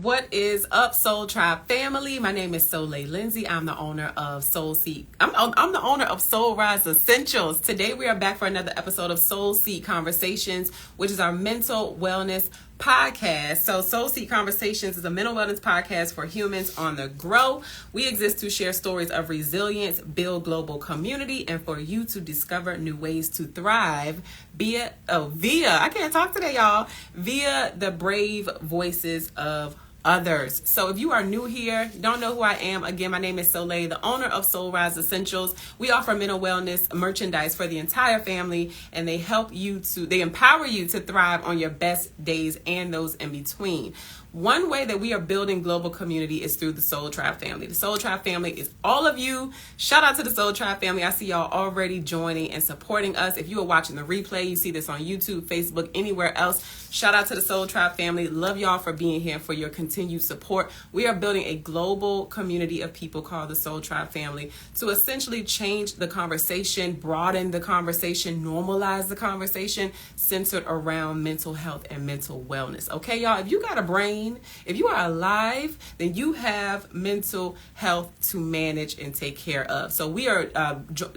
What is up, Soul Tribe family? My name is Soliel Lindsey. I'm the owner of Soul Seed. I'm the owner of Soul Rise Essentials. Today we are back for another episode of Soul Seed Conversations, which is our mental wellness podcast. So Soul Seed Conversations is a mental wellness podcast for humans on the grow. We exist to share stories of resilience, build global community, and for you to discover new ways to thrive via the brave voices of others. So if you are new here, don't know who I am, again, my name is Soliel, the owner of Soul Rise Essentials. We offer mental wellness merchandise for the entire family, and they empower you to thrive on your best days and those in between. One way that we are building global community is through the Soul Tribe family. The Soul Tribe family is all of you. Shout out to the Soul Tribe family. I see y'all already joining and supporting us. If you are watching the replay, you see this on YouTube, Facebook, anywhere else. Shout out to the Soul Tribe family. Love y'all for being here, for your continued support. We are building a global community of people called the Soul Tribe family to essentially change the conversation, broaden the conversation, normalize the conversation centered around mental health and mental wellness. Okay, y'all, if you got a brain, if you are alive, then you have mental health to manage and take care of. So we are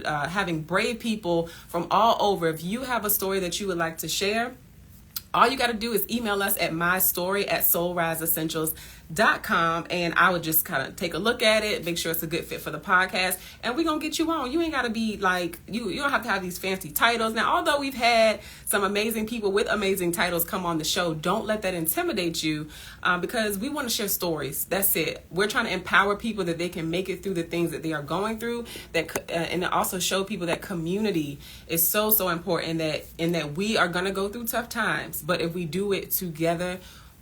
having brave people from all over. If you have a story that you would like to share, all you got to do is email us at mystory@soulriseessentials.com, and I would just kind of take a look at it, make sure it's a good fit for the podcast, and we're going to get you on. You ain't got to be like, you don't have to have these fancy titles. Now, although we've had some amazing people with amazing titles come on the show, don't let that intimidate you, because we want to share stories. That's it. We're trying to empower people that they can make it through the things that they are going through, and also show people that community is so important, and that we are going to go through tough times. But if we do it together,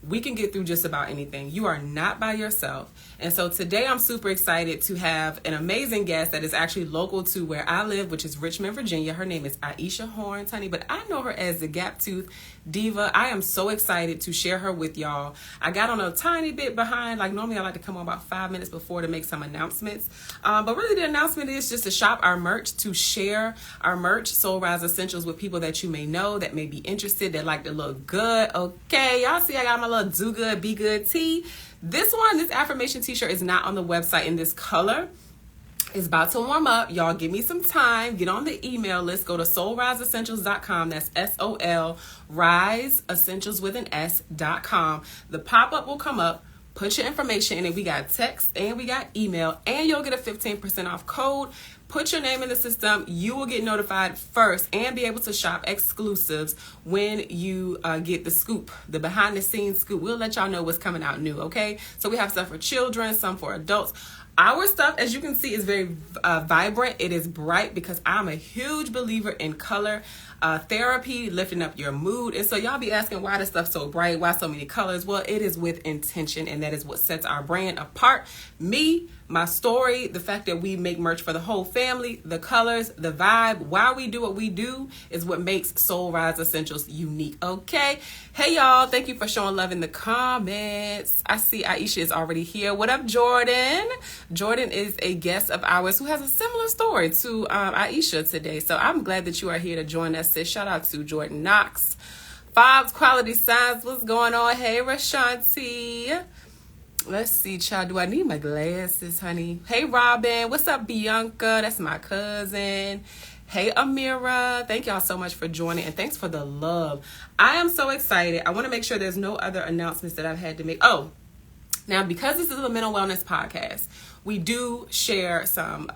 we can get through just about anything. You are not by yourself. And so today I'm super excited to have an amazing guest that is actually local to where I live, which is Richmond, Virginia. Her name is Aisha Horns, honey, but I know her as the GaptoothDiva. I am so excited to share her with y'all. I got on a tiny bit behind. Like normally I like to come on about 5 minutes before to make some announcements. But really the announcement is just to shop our merch, to share our merch, Soul Rise Essentials, with people that you may know, that may be interested, that like to look good. Okay, y'all see I got my little do good, be good tee. This affirmation t-shirt is not on the website in this color. It's about to warm up. Y'all give me some time. Get on the email list. Go to soulriseessentials.com. That's SOL Rise Essentials with an S.com. The pop-up will come up. Put your information in it. We got text and we got email, and you'll get a 15% off code. Put your name in the system. You will get notified first and be able to shop exclusives when you get the scoop, the behind the scenes scoop. We'll let y'all know what's coming out new, okay? So we have stuff for children, some for adults. Our stuff, as you can see, is very vibrant. It is bright because I'm a huge believer in color therapy, lifting up your mood. And so y'all be asking, why this stuff so bright? Why so many colors? Well, it is with intention, and that is what sets our brand apart. Me, my story, the fact that we make merch for the whole family, the colors, the vibe, why we do what we do is what makes Soul Rise Essentials unique, okay? Hey, y'all, thank you for showing love in the comments. I see Aisha is already here. What up, Jordan? Jordan is a guest of ours who has a similar story to Aisha today. So I'm glad that you are here to join us, sis. Shout out to Jordan Knox. Fobbs Quality Signs, what's going on? Hey, Rashanti. Let's see, child. Do I need my glasses, honey? Hey, Robin. What's up, Bianca? That's my cousin. Hey, Amira. Thank y'all so much for joining, and thanks for the love. I am so excited. I want to make sure there's no other announcements that I've had to make. Oh, now, because this is a mental wellness podcast, we do share some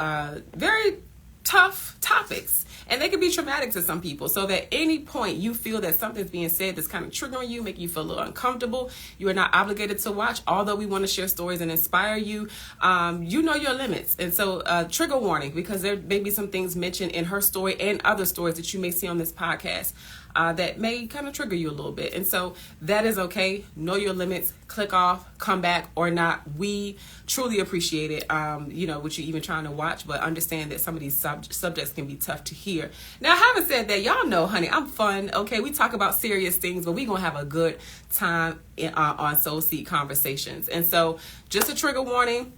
very tough topics, and they can be traumatic to some people. So that any point you feel that something's being said that's kind of triggering you, making you feel a little uncomfortable, you are not obligated to watch. Although we want to share stories and inspire you, you know your limits. And so trigger warning, because there may be some things mentioned in her story and other stories that you may see on this podcast that may kind of trigger you a little bit. And so that is okay. Know your limits, click off, come back or not. We truly appreciate it, what you're even trying to watch, but understand that some of these subjects can be tough to hear. Now, having said that, y'all know, honey, I'm fun. Okay, we talk about serious things, but we're going to have a good time on Soul Seed Conversations. And so just a trigger warning.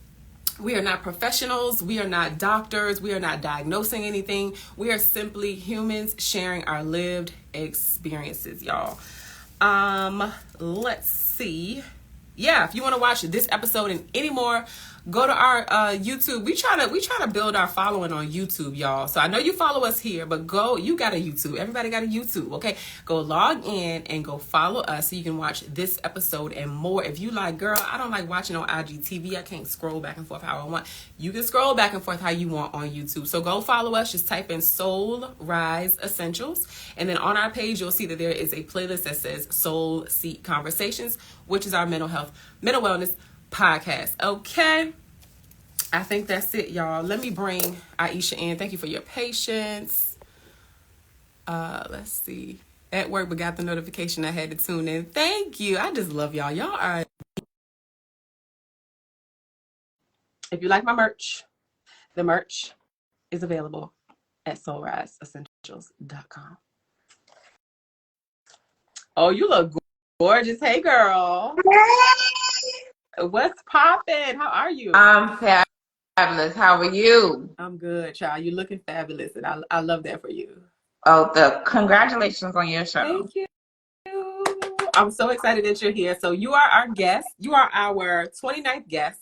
We are not professionals. We are not doctors. We are not diagnosing anything. We are simply humans sharing our lived experiences, y'all. Let's see. yeah, if you want to watch this episode and any more, go to our YouTube. We try to build our following on YouTube, y'all. So I know you follow us here, but you got a YouTube. Everybody got a YouTube, okay? Go log in and go follow us so you can watch this episode and more. If you like, girl, I don't like watching on IGTV. I can't scroll back and forth how I want. You can scroll back and forth how you want on YouTube. So go follow us. Just type in Soul Rise Essentials. And then on our page, you'll see that there is a playlist that says Soul Seek Conversations, which is our mental wellness podcast. Okay, I think that's it, y'all. Let me bring Aisha in. Thank you for your patience. Let's see. At work, but got the notification. I had to tune in. Thank you. I just love y'all. Y'all are. If you like my merch, the merch is available at soulriseessentials.com. Oh, you look gorgeous. Hey, girl. What's poppin'? How are you? I'm fabulous. How are you? I'm good, child. You're looking fabulous, and I love that for you. Oh, congratulations on your show. Thank you. I'm so excited that you're here. So you are our guest. You are our 29th guest.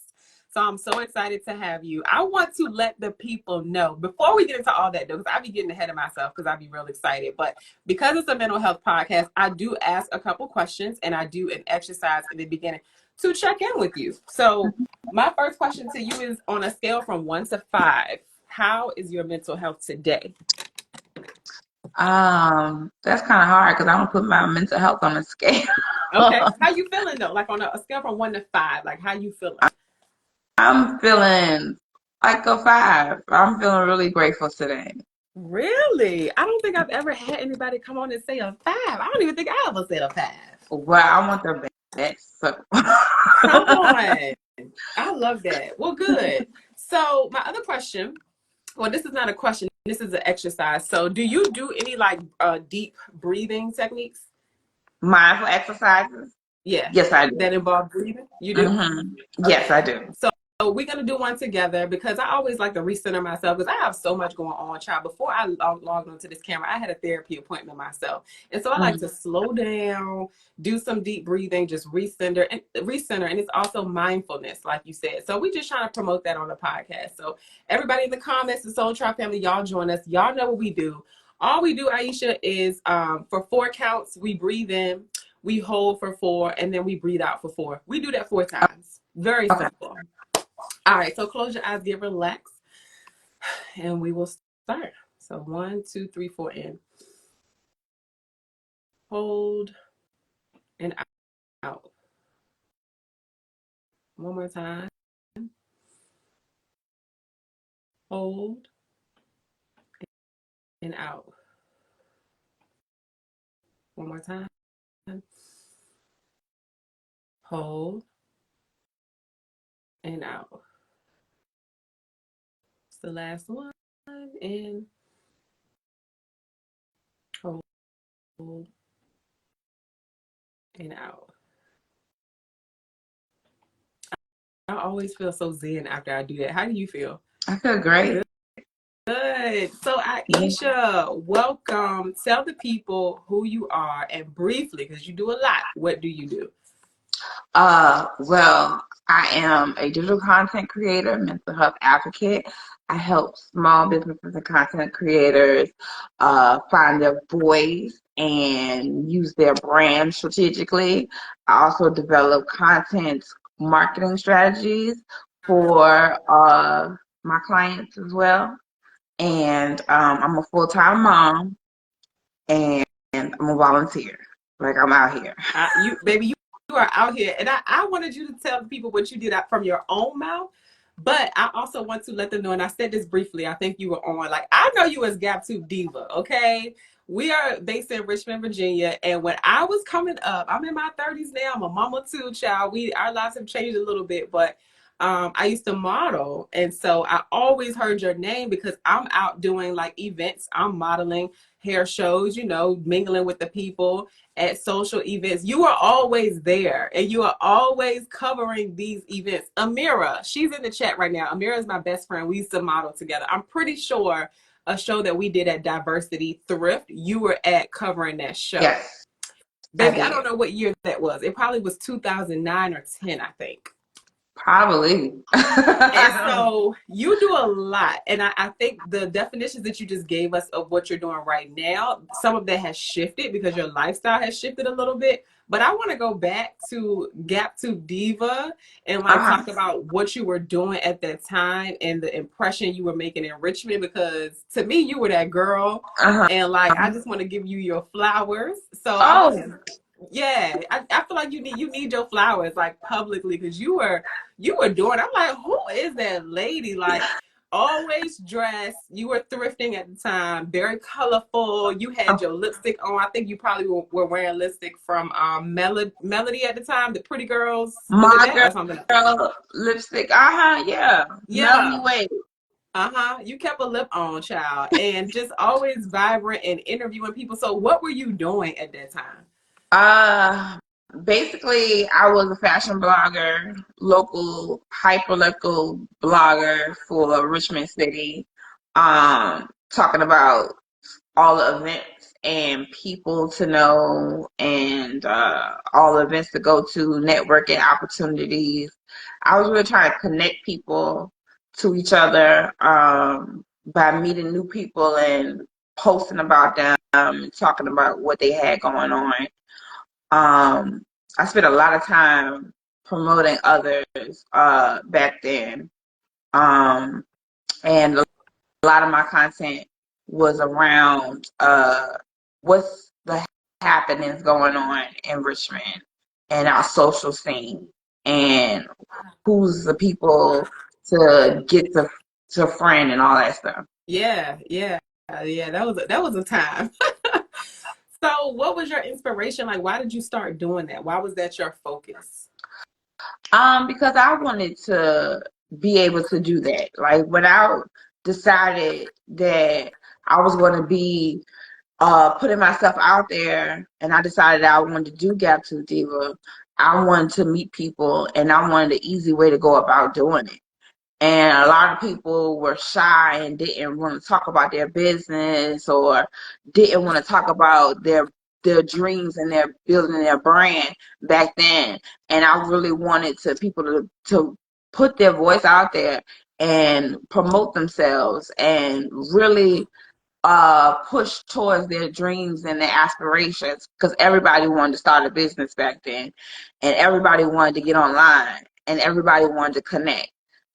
So I'm so excited to have you. I want to let the people know, before we get into all that, though, because I be getting ahead of myself because I be real excited. But because it's a mental health podcast, I do ask a couple questions, and I do an exercise in the beginning to check in with you. So my first question to you is, on a scale from 1 to 5, how is your mental health today? That's kind of hard because I don't put my mental health on a scale. Okay. How you feeling though? Like on a scale from 1 to 5, like how you feeling? I'm feeling like a 5. I'm feeling really grateful today. Really? I don't think I've ever had anybody come on and say a 5. I don't even think I ever said a 5. Well, I want the best. So. Come on. I love that. Well, good. So my other question, well, this is not a question. This is an exercise. So do you do any like deep breathing techniques? Mindful exercises? Yeah. Yes, I do. That involve breathing? You do? Mm-hmm. Yes, Okay. I do. So we're going to do one together because I always like to recenter myself because I have so much going on, child. Before I logged onto this camera, I had a therapy appointment myself. And so I like to slow down, do some deep breathing, just recenter. And it's also mindfulness, like you said. So we're just trying to promote that on the podcast. So everybody in the comments, the Soul Tribe family, y'all join us. Y'all know what we do. All we do, Aisha, is for 4 counts, we breathe in, we hold for 4, and then we breathe out for 4. We do that 4 times. Very simple. All right, so close your eyes, get relaxed, and we will start. So 1, 2, 3, 4 in. Hold and out. One more time. Hold and out. One more time. Hold and out. It's the last one. In. Hold and out. I always feel so zen after I do that. How do you feel? I feel great. Good. So Aisha, welcome. Tell the people who you are and briefly, because you do a lot. What do you do? Well, I am a digital content creator, mental health advocate. I help small businesses and content creators find their voice and use their brand strategically. I also develop content marketing strategies for my clients as well. And I'm a full-time mom, and I'm a volunteer. Like, I'm out here. You are out here. And I wanted you to tell the people what you did from your own mouth. But I also want to let them know, and I said this briefly, I think you were on, like, I know you as GaptoothDiva, okay? We are based in Richmond, Virginia. And when I was coming up, I'm in my 30s now. I'm a mama too, child. Our lives have changed a little bit, but I used to model. And so I always heard your name because I'm out doing like events. I'm modeling hair shows, mingling with the people at social events. You are always there and you are always covering these events. Amira, she's in the chat right now. Amira is my best friend. We used to model together. I'm pretty sure a show that we did at Diversity Thrift, you were at covering that show. Yes. I Baby, I did. don't know what year that was. It probably was 2009 or 10, I think. Probably. And so you do a lot. And I think the definitions that you just gave us of what you're doing right now, some of that has shifted because your lifestyle has shifted a little bit. But I want to go back to GaptoothDiva and like Uh-huh. talk about what you were doing at that time and the impression you were making in Richmond, because to me, you were that girl. Uh-huh. And like, I just want to give you your flowers. So I want Oh, to, yeah, I feel like you need your flowers like publicly, because you were doing. I'm like, who is that lady? Like, always dressed. You were thrifting at the time, very colorful. You had oh, your lipstick on. I think you probably were wearing lipstick from Melody at the time, the Pretty Girls. Was it my that or something else? girl lipstick. Uh-huh, yeah. Melanie Yeah. Wade. You kept a lip on, child, and just always vibrant and interviewing people. So, what were you doing at that time? Uh, Basically, I was a fashion blogger, local, hyper-local blogger for Richmond City, talking about all the events and people to know and all the events to go to, networking opportunities. I was really trying to connect people to each other by meeting new people and posting about them and talking about what they had going on. I spent a lot of time promoting others back then. Um, and a lot of my content was around what's the happenings going on in Richmond and our social scene and who's the people to get to friend and all that stuff. Yeah, yeah, yeah. That was a time. So, what was your inspiration? Like, why did you start doing that? Why was that your focus? Because I wanted to be able to do that. Like when I decided that I was going to be putting myself out there, and I decided I wanted to do Gap Tooth Diva, I wanted to meet people, and I wanted an easy way to go about doing it. And a lot of people were shy and didn't want to talk about their business or didn't want to talk about their dreams and their building their brand back then. And I really wanted to people to put their voice out there and promote themselves and really push towards their dreams and their aspirations, because everybody wanted to start a business back then and everybody wanted to get online and everybody wanted to connect.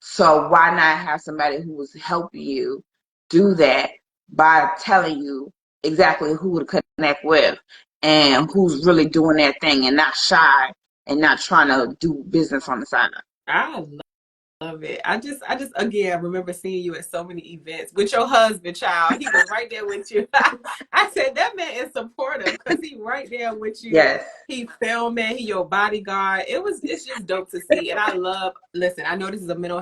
So why not have somebody who was helping you do that by telling you exactly who to connect with and who's really doing their thing and not shy and not trying to do business on the side. I love it. I just again remember seeing you at so many events with your husband, child. He was right there with you. I said that man is supportive because he right there with you. Yes. He filming, he your bodyguard. It's just dope to see. And I love, listen, I know this is a mental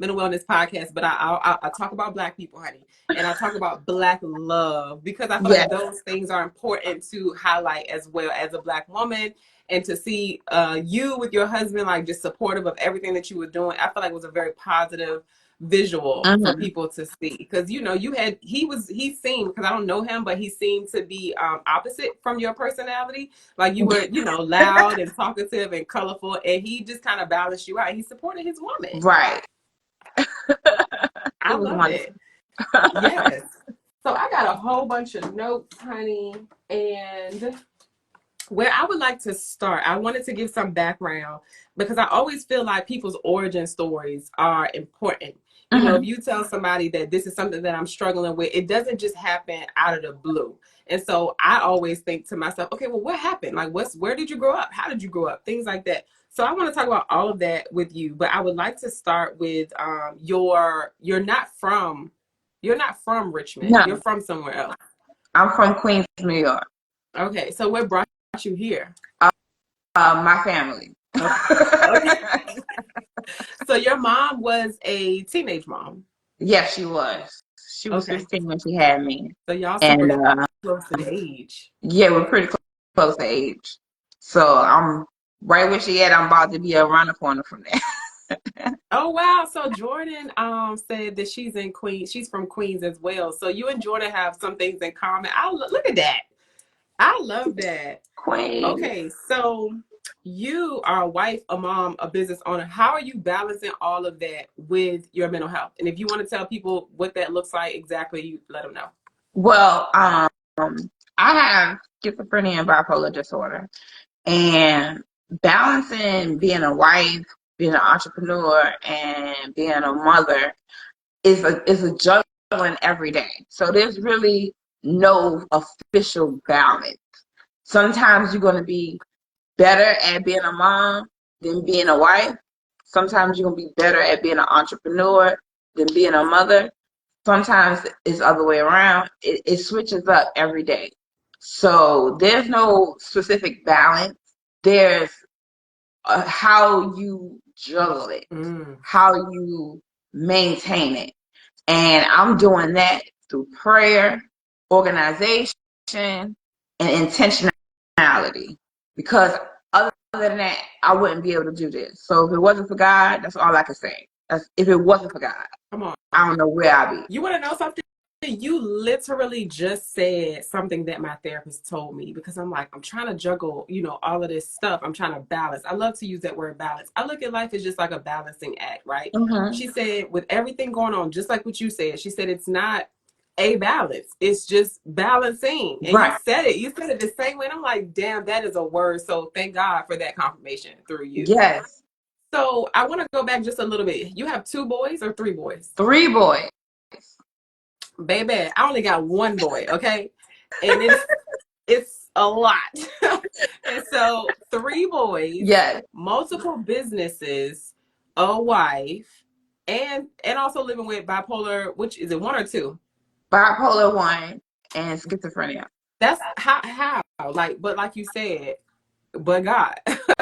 wellness podcast, but I talk about Black people, honey. And I talk about Black love because I feel like Yes. those things are important to highlight as well as a Black woman, and to see you with your husband like just supportive of everything that you were doing. I feel like it was a very positive visual for Mm-hmm. people to see, because he seemed, because I don't know him, but he seemed to be opposite from your personality. Like you were loud and talkative and colorful, and he just kind of balanced you out. He supported his woman. Right. I It was love wonderful. it. Yes. So I got a whole bunch of notes, honey, and where I would like to start, I wanted to give some background because I always feel like people's origin stories are important. If Mm-hmm. you tell somebody that this is something that I'm struggling with, it doesn't just happen out of the blue. And so I always think to myself, okay, well, what happened? Like, where did you grow up? How did you grow up? Things like that. So I want to talk about all of that with you, but I would like to start with you're not from Richmond. You're No, from somewhere else. I'm from Queens, New York. Okay, so what brought you here? My family. Okay. Okay. So your mom was a teenage mom. Yes, she was. She was Okay. 15 when she had me. So y'all And super close in age. yeah, we're pretty close to age. So I'm right where she at. I'm about to be around the corner from there. Oh wow. So Jordan said that she's in Queens. She's from Queens as well. So you and Jordan have some things in common. Look at that. I love that. Queen. Okay, so you are a wife, a mom, a business owner. How are you balancing all of that with your mental health? And if you want to tell people what that looks like exactly, you let them know. Well, I have schizophrenia and bipolar disorder, and balancing being a wife, being an entrepreneur, and being a mother is a juggling every day. So there's really no official balance. Sometimes you're going to be better at being a mom than being a wife. Sometimes you're going to be better at being an entrepreneur than being a mother. Sometimes it's the other way around. It switches up every day. So there's no specific balance. There's how you juggle it, how you maintain it. And I'm doing that through prayer, organization, and intentionality. Because other than that, I wouldn't be able to do this. So if it wasn't for God, that's all I can say. If it wasn't for God, Come on. I don't know where I'd be. You want to know something? You literally just said something that my therapist told me because I'm like, I'm trying to juggle, all of this stuff. I'm trying to balance. I love to use that word balance. I look at life as just like a balancing act, right? Mm-hmm. She said, with everything going on, just like what you said, she said, it's not a balance. It's just balancing. And Right. you said it. You said it the same way. And I'm like, damn, that is a word. So thank God for that confirmation through you. Yes. So I want to go back just a little bit. You have 2 boys or 3 boys? 3 boys. Baby, I only got 1 boy, okay? And it's a lot. And so 3 boys, Yes. multiple businesses, a wife, and also living with bipolar, which is it 1 or 2? Bipolar 1 and schizophrenia. That's how but like you said, but God,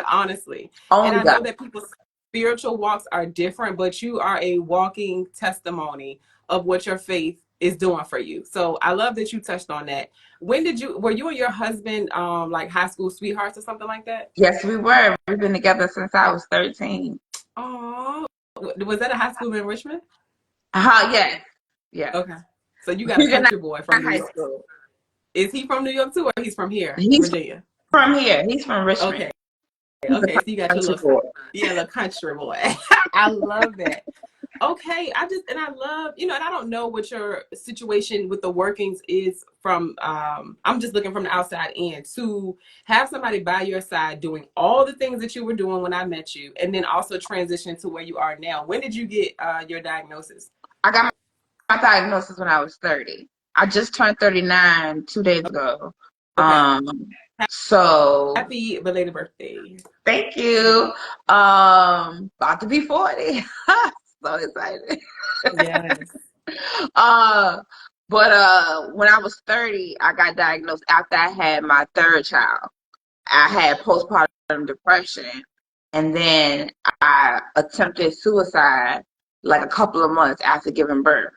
honestly. And Only I know God. that people's spiritual walks are different, but you are a walking testimony of what your faith is doing for you. So I love that you touched on that. Were you and your husband like high school sweethearts or something like that? Yes, we were. We've been together since I was 13. Oh, was that a high school in Richmond? Yes. Yes. Okay. So you got a He's in country boy from New high York. school. Is he from New York too, or he's from here in He's Virginia? from here. He's from Richmond. Okay. He's a Okay. So you got your country little, boy. yeah, little country boy. I love that. Okay, I love, and I don't know what your situation with the workings is from, I'm just looking from the outside in to have somebody by your side doing all the things that you were doing when I met you, and then also transition to where you are now. When did you get your diagnosis? I got my diagnosis when I was 30. I just turned 39 2 days ago. Okay. So Happy belated birthday. thank you. About to be 40. So excited. Yes. Uh, but when I was 30, I got diagnosed after I had my 3rd child. I had postpartum depression, and then I attempted suicide like a couple of months after giving birth.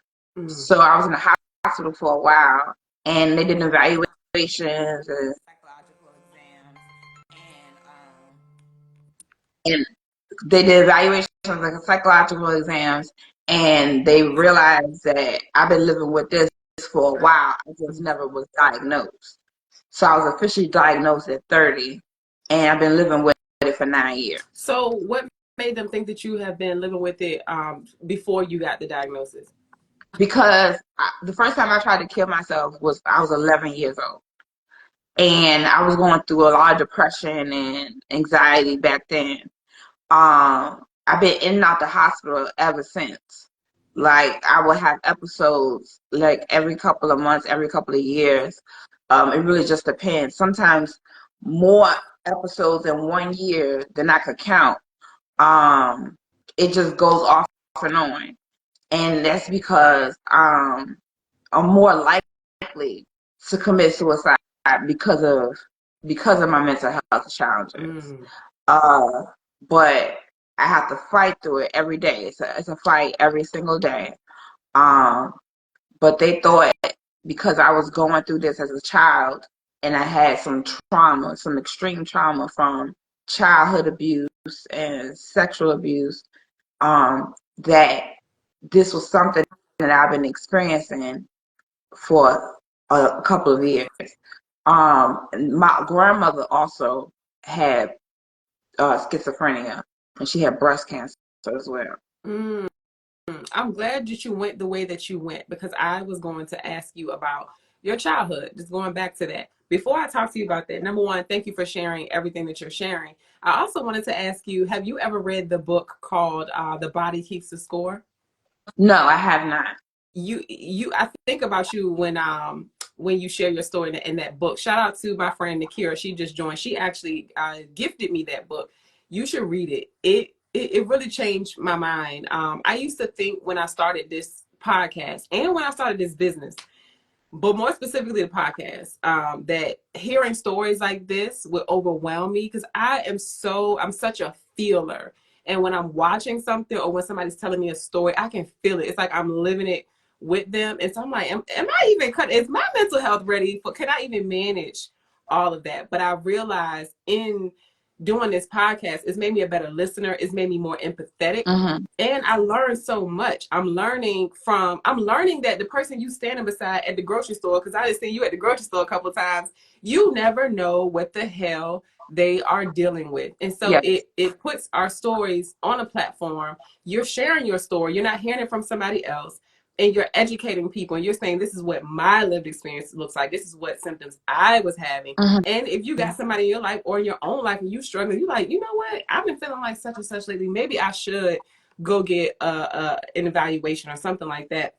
So I was in the hospital for a while, and they did evaluations and psychological exams, and they did evaluations like psychological exams, and they realized that I've been living with this for a while. I just never was diagnosed. So I was officially diagnosed at 30, and I've been living with it for 9 years. So what made them think that you have been living with it before you got the diagnosis? Because the first time I tried to kill myself was I was 11 years old. And I was going through a lot of depression and anxiety back then. I've been in and out the hospital ever since. Like I would have episodes like every couple of months, every couple of years. It really just depends. Sometimes more episodes in 1 year than I could count. It just goes off and on. And that's because I'm more likely to commit suicide because of my mental health challenges. But I have to fight through it every day. It's a fight every single day. But they thought because I was going through this as a child and I had some trauma, some extreme trauma from childhood abuse and sexual abuse, that this was something that I've been experiencing for a couple of years. My grandmother also had schizophrenia, and she had breast cancer as well. Mm. I'm glad that you went the way that you went, because I was going to ask you about your childhood. Just going back to that. Before I talk to you about that, number one, thank you for sharing everything that you're sharing. I also wanted to ask you, have you ever read the book called The Body Keeps the Score? No, I have not. I think about you when you share your story in that book. Shout out to my friend Nakira. She just joined. She actually gifted me that book. You should read it. It really changed my mind. I used to think when I started this podcast and when I started this business, but more specifically the podcast, that hearing stories like this would overwhelm me, because I'm such a feeler. And when I'm watching something or when somebody's telling me a story, I can feel it. It's like I'm living it with them. And so I'm like, am I even is my mental health ready for, can I even manage all of that? But I realized in doing this podcast, it's made me a better listener. It's made me more empathetic. Mm-hmm. And I learned so much. I'm learning that the person you standing beside at the grocery store, because I just seen you at the grocery store a couple of times, you never know what the hell they are dealing with. And so Yes. it puts our stories on a platform. You're sharing your story. You're not hearing it from somebody else. And you're educating people, and you're saying, this is what my lived experience looks like. This is what symptoms I was having. Mm-hmm. And if you got somebody in your life or in your own life and you struggling, you're like, you know what? I've been feeling like such and such lately. Maybe I should go get an evaluation or something like that.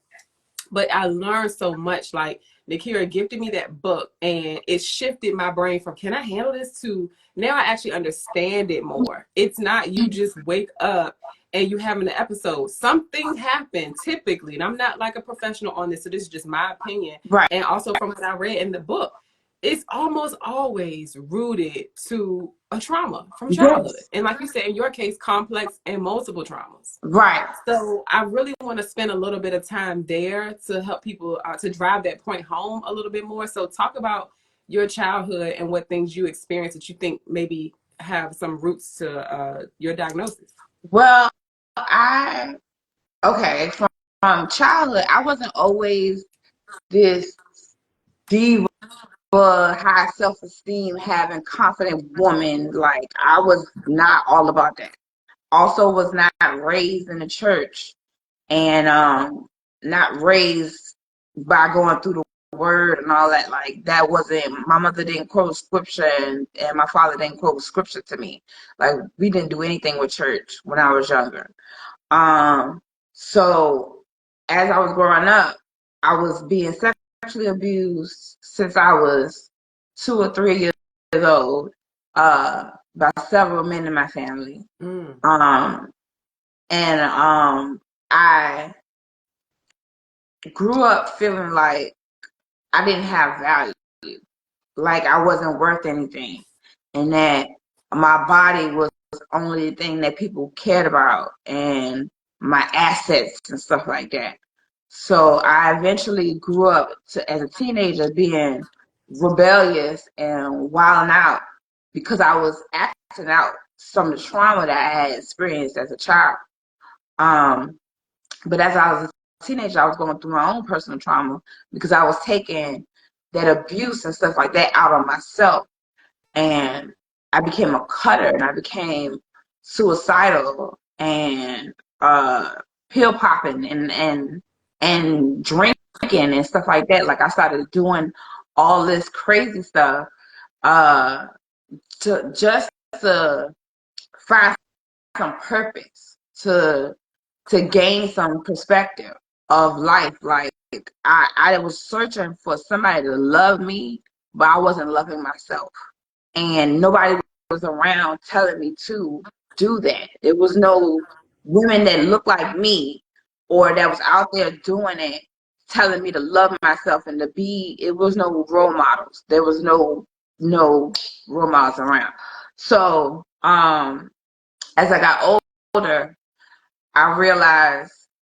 But I learned so much. Like, Nakira gifted me that book, and it shifted my brain from, can I handle this, to now I actually understand it more. It's not you just wake up and you having an episode. Something happened typically, and I'm not like a professional on this, so this is just my opinion. Right. And also from what I read in the book, it's almost always rooted to a trauma from childhood. Yes. And like you said, in your case, complex and multiple traumas. Right. So I really want to spend a little bit of time there to help people to drive that point home a little bit more. So talk about your childhood and what things you experienced that you think maybe have some roots to your diagnosis. Well, from childhood, I wasn't always this diva, high self-esteem, having confident woman. Like, I was not all about that. Also was not raised in the church, and not raised by going through the word and all that. Like, that wasn't, my mother didn't quote scripture, and my father didn't quote scripture to me. Like, we didn't do anything with church when I was younger. So as I was growing up, I was being sexually abused since I was 2 or 3 years old, by several men in my family. Mm. And I grew up feeling like I didn't have value, like I wasn't worth anything, and that my body was only the thing that people cared about, and my assets and stuff like that. So I eventually grew up as a teenager being rebellious and wilding out because I was acting out some of the trauma that I had experienced as a child. But as I was a teenager, I was going through my own personal trauma because I was taking that abuse and stuff like that out on myself. And I became a cutter, and I became suicidal, and pill popping, and drinking and stuff like that. Like, I started doing all this crazy stuff uh, to find some purpose, to gain some perspective of life. Like, I was searching for somebody to love me, but I wasn't loving myself. And nobody was around telling me to do that. There was no women that looked like me or that was out there doing it, telling me to love myself and to be. It was no role models. There was no role models around. So as I got older, I realized,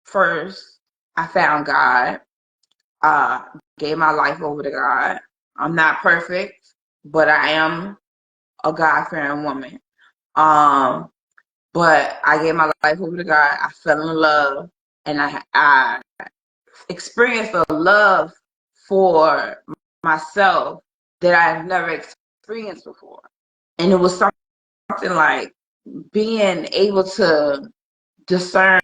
first, I found God, uh, gave my life over to God. I'm not perfect, but I am a God-fearing woman. But I gave my life over to God. I fell in love, and I experienced a love for myself that I've never experienced before. And it was something like being able to discern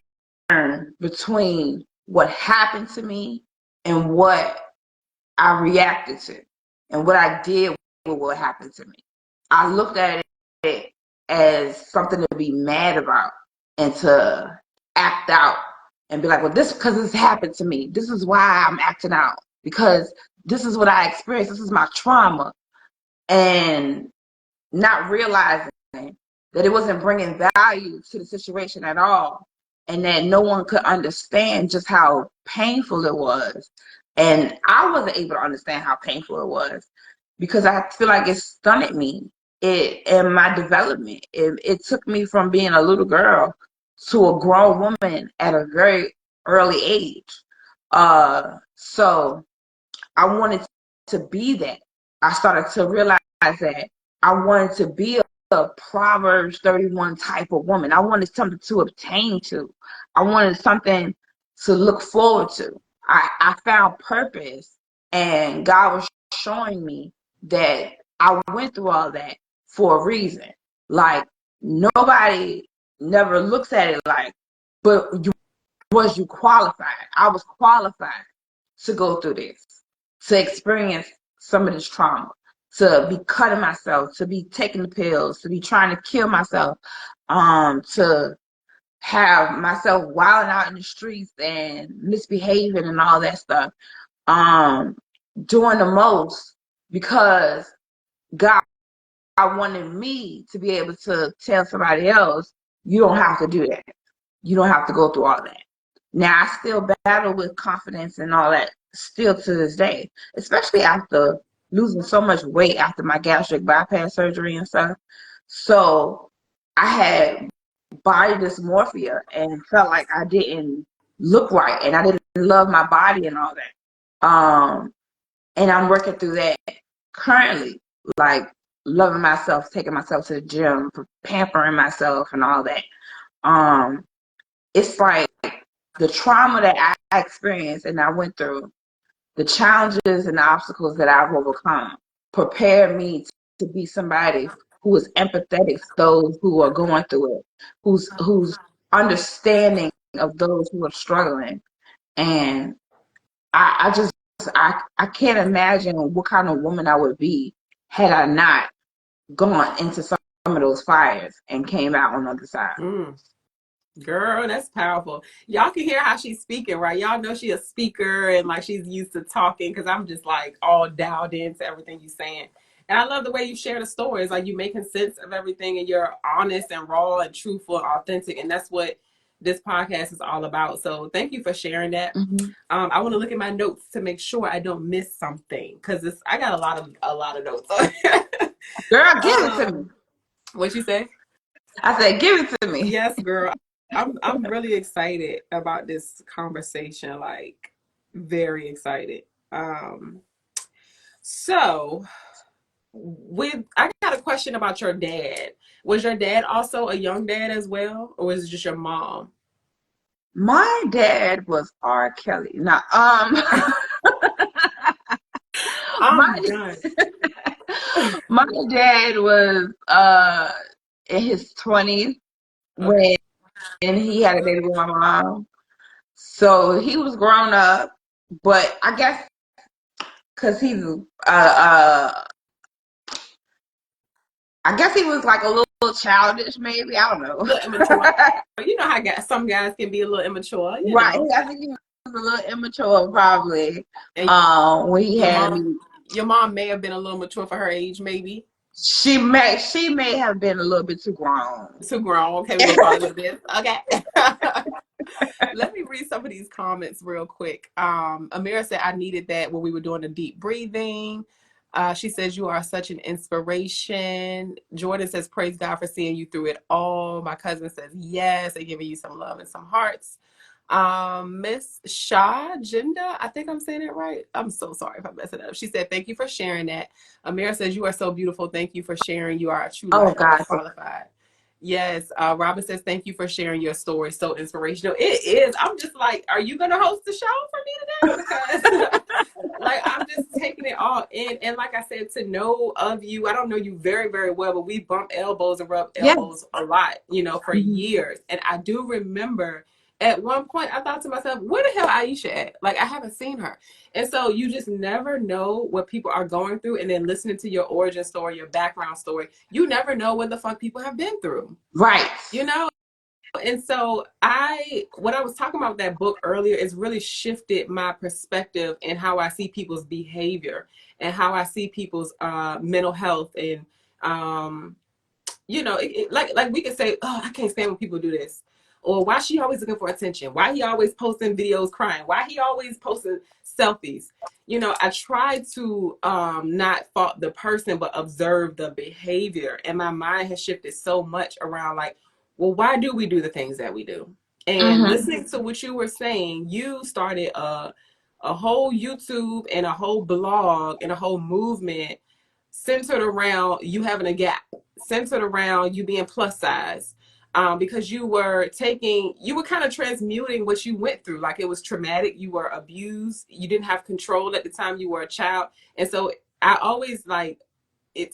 between what happened to me and what I reacted to and what I did with what happened to me. I looked at it as something to be mad about and to act out and be like, well, this because this happened to me. This is why I'm acting out because this is what I experienced. This is my trauma. And not realizing that it wasn't bringing value to the situation at all and that no one could understand just how painful it was. And I wasn't able to understand how painful it was because I feel like it stunted me in my development. It took me from being a little girl to a grown woman at a very early age. So I wanted to be that. I started to realize that I wanted to be a Proverbs 31 type of woman. I wanted something to obtain to. I wanted something to look forward to. I found purpose, and God was showing me that I went through all that for a reason. Like, nobody never looks at it like, but was you qualified? I was qualified to go through this, to experience some of this trauma, to be cutting myself, to be taking the pills, to be trying to kill myself, to have myself wilding out in the streets and misbehaving and all that stuff, doing the most because God wanted me to be able to tell somebody else, you don't have to do that. You don't have to go through all that. Now, I still battle with confidence and all that still to this day, especially after losing so much weight after my gastric bypass surgery and stuff. So I had body dysmorphia and felt like I didn't look right and I didn't love my body and all that. And I'm working through that currently, like loving myself, taking myself to the gym, pampering myself and all that. It's like the trauma that I experienced and I went through, the challenges and the obstacles that I've overcome, prepared me to be somebody who is empathetic to those who are going through it, who's understanding of those who are struggling. And I can't imagine what kind of woman I would be had I not gone into some of those fires and came out on the other side. Girl, that's powerful. Y'all can hear how she's speaking, right? Y'all know she's a speaker and like she's used to talking because I'm just like all dialed into everything you're saying. And I love the way you share the stories. Like you making sense of everything and you're honest and raw and truthful and authentic. And that's what this podcast is all about. So thank you for sharing that. Mm-hmm. I want to look at my notes to make sure I don't miss something because I got a lot of notes. Girl, give it to me. What'd you say? I said, give it to me. Yes, girl. I'm really excited about this conversation, like very excited. So I got a question about your dad. Was your dad also a young dad as well, or was it just your mom? My dad was R. Kelly. Now, I'm done. my dad was in his 20s when he had a baby with my mom. So he was grown up, but I guess because he's I guess he was like a little childish, maybe. I don't know. A little immature. You know how some guys can be a little immature, you Right. know. I think he was a little immature probably when he had me. Your mom may have been a little mature for her age, maybe. She may have been a little bit too grown. Too grown. Okay, we're gonna call it what it is. Okay. Let me read some of these comments real quick. Amira said I needed that when we were doing the deep breathing. She says you are such an inspiration. Jordan says praise God for seeing you through it all. My cousin says yes, they're giving you some love and some hearts. Miss Shah Jinda, I think I'm saying it right. I'm so sorry if I mess it up. She said thank you for sharing that. Amira says you are so beautiful. Thank you for sharing. You are a true life qualified. Yes, Robin says, thank you for sharing your story. So inspirational. It is. I'm just like, are you going to host the show for me today? Because like, I'm just taking it all in. And like I said, to know of you, I don't know you very, very well, but we bump elbows and rub Yes. elbows a lot, you know, for years. And I do remember at one point, I thought to myself, where the hell Aisha at? Like, I haven't seen her. And so you just never know what people are going through. And then listening to your origin story, your background story, you never know what the fuck people have been through, Right. you know? And so what I was talking about with that book earlier is really shifted my perspective and how I see people's behavior and how I see people's mental health. And you know, like we could say, oh, I can't stand when people do this, or why she always looking for attention, why he always posting videos crying, why he always posting selfies. You know, I try to not fault the person but observe the behavior, and my mind has shifted so much around like, well, why do we do the things that we do? And listening to what you were saying, you started a whole YouTube and a whole blog and a whole movement centered around you having a gap, centered around you being plus size, because you were kind of transmuting what you went through. Like, it was traumatic. You were abused. You didn't have control at the time you were a child. And so I always like,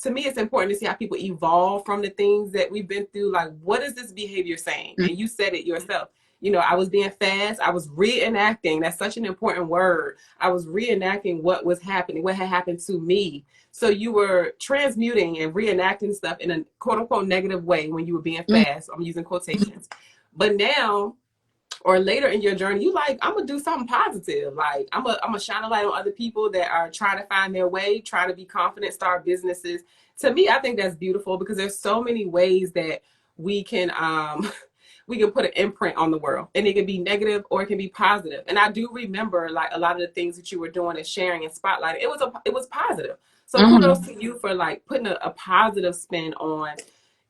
to me, it's important to see how people evolve from the things that we've been through. Like, what is this behavior saying? And you said it yourself. You know, I was being fast. I was reenacting. That's such an important word. I was reenacting what was happening, what had happened to me. So you were transmuting and reenacting stuff in a quote unquote negative way when you were being fast. I'm using quotations. But now, or later in your journey, you like, I'm gonna do something positive. Like, I'm gonna shine a light on other people that are trying to find their way, trying to be confident, start businesses. To me, I think that's beautiful because there's so many ways that we can we can put an imprint on the world, and it can be negative or it can be positive. And I do remember like a lot of the things that you were doing and sharing and spotlighting. It was positive. So kudos to you for like putting a positive spin on,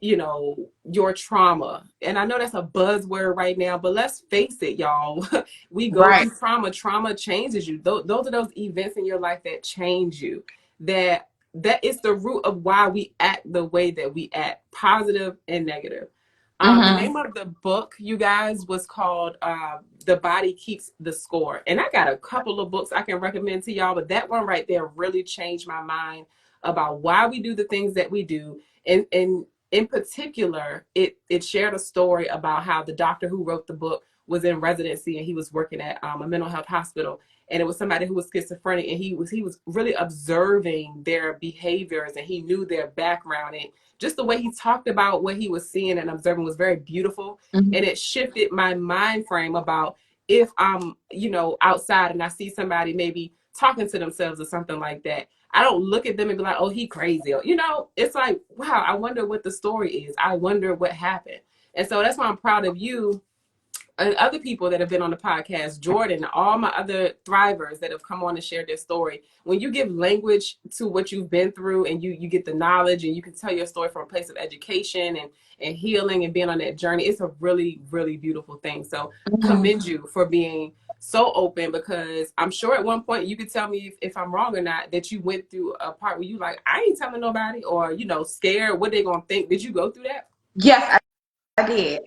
you know, your trauma. And I know that's a buzzword right now, but let's face it, y'all. We go Right. through trauma. Trauma changes you. Those are those events in your life that change you. That is the root of why we act the way that we act, positive and negative. The name of the book, you guys, was called The Body Keeps the Score. And I got a couple of books I can recommend to y'all, but that one right there really changed my mind about why we do the things that we do. And in particular, it shared a story about how the doctor who wrote the book was in residency and he was working at a mental health hospital. And it was somebody who was schizophrenic, and he was really observing their behaviors, and he knew their background, and just the way he talked about what he was seeing and observing was very beautiful. And it shifted my mind frame about if I'm, you know, outside and I see somebody maybe talking to themselves or something like that, I don't look at them and be like, oh, he crazy. Or, you know, it's like, wow, I wonder what the story is. I wonder what happened. And so that's why I'm proud of you and other people that have been on the podcast, Jordan, all my other thrivers that have come on and shared their story. When you give language to what you've been through, and you get the knowledge, and you can tell your story from a place of education and healing and being on that journey, it's a really, really beautiful thing. So commend you for being so open, because I'm sure at one point you could tell me if I'm wrong or not, that you went through a part where you like, I ain't telling nobody, or, you know, scared what they gonna think. Did you go through that? Yes, I did.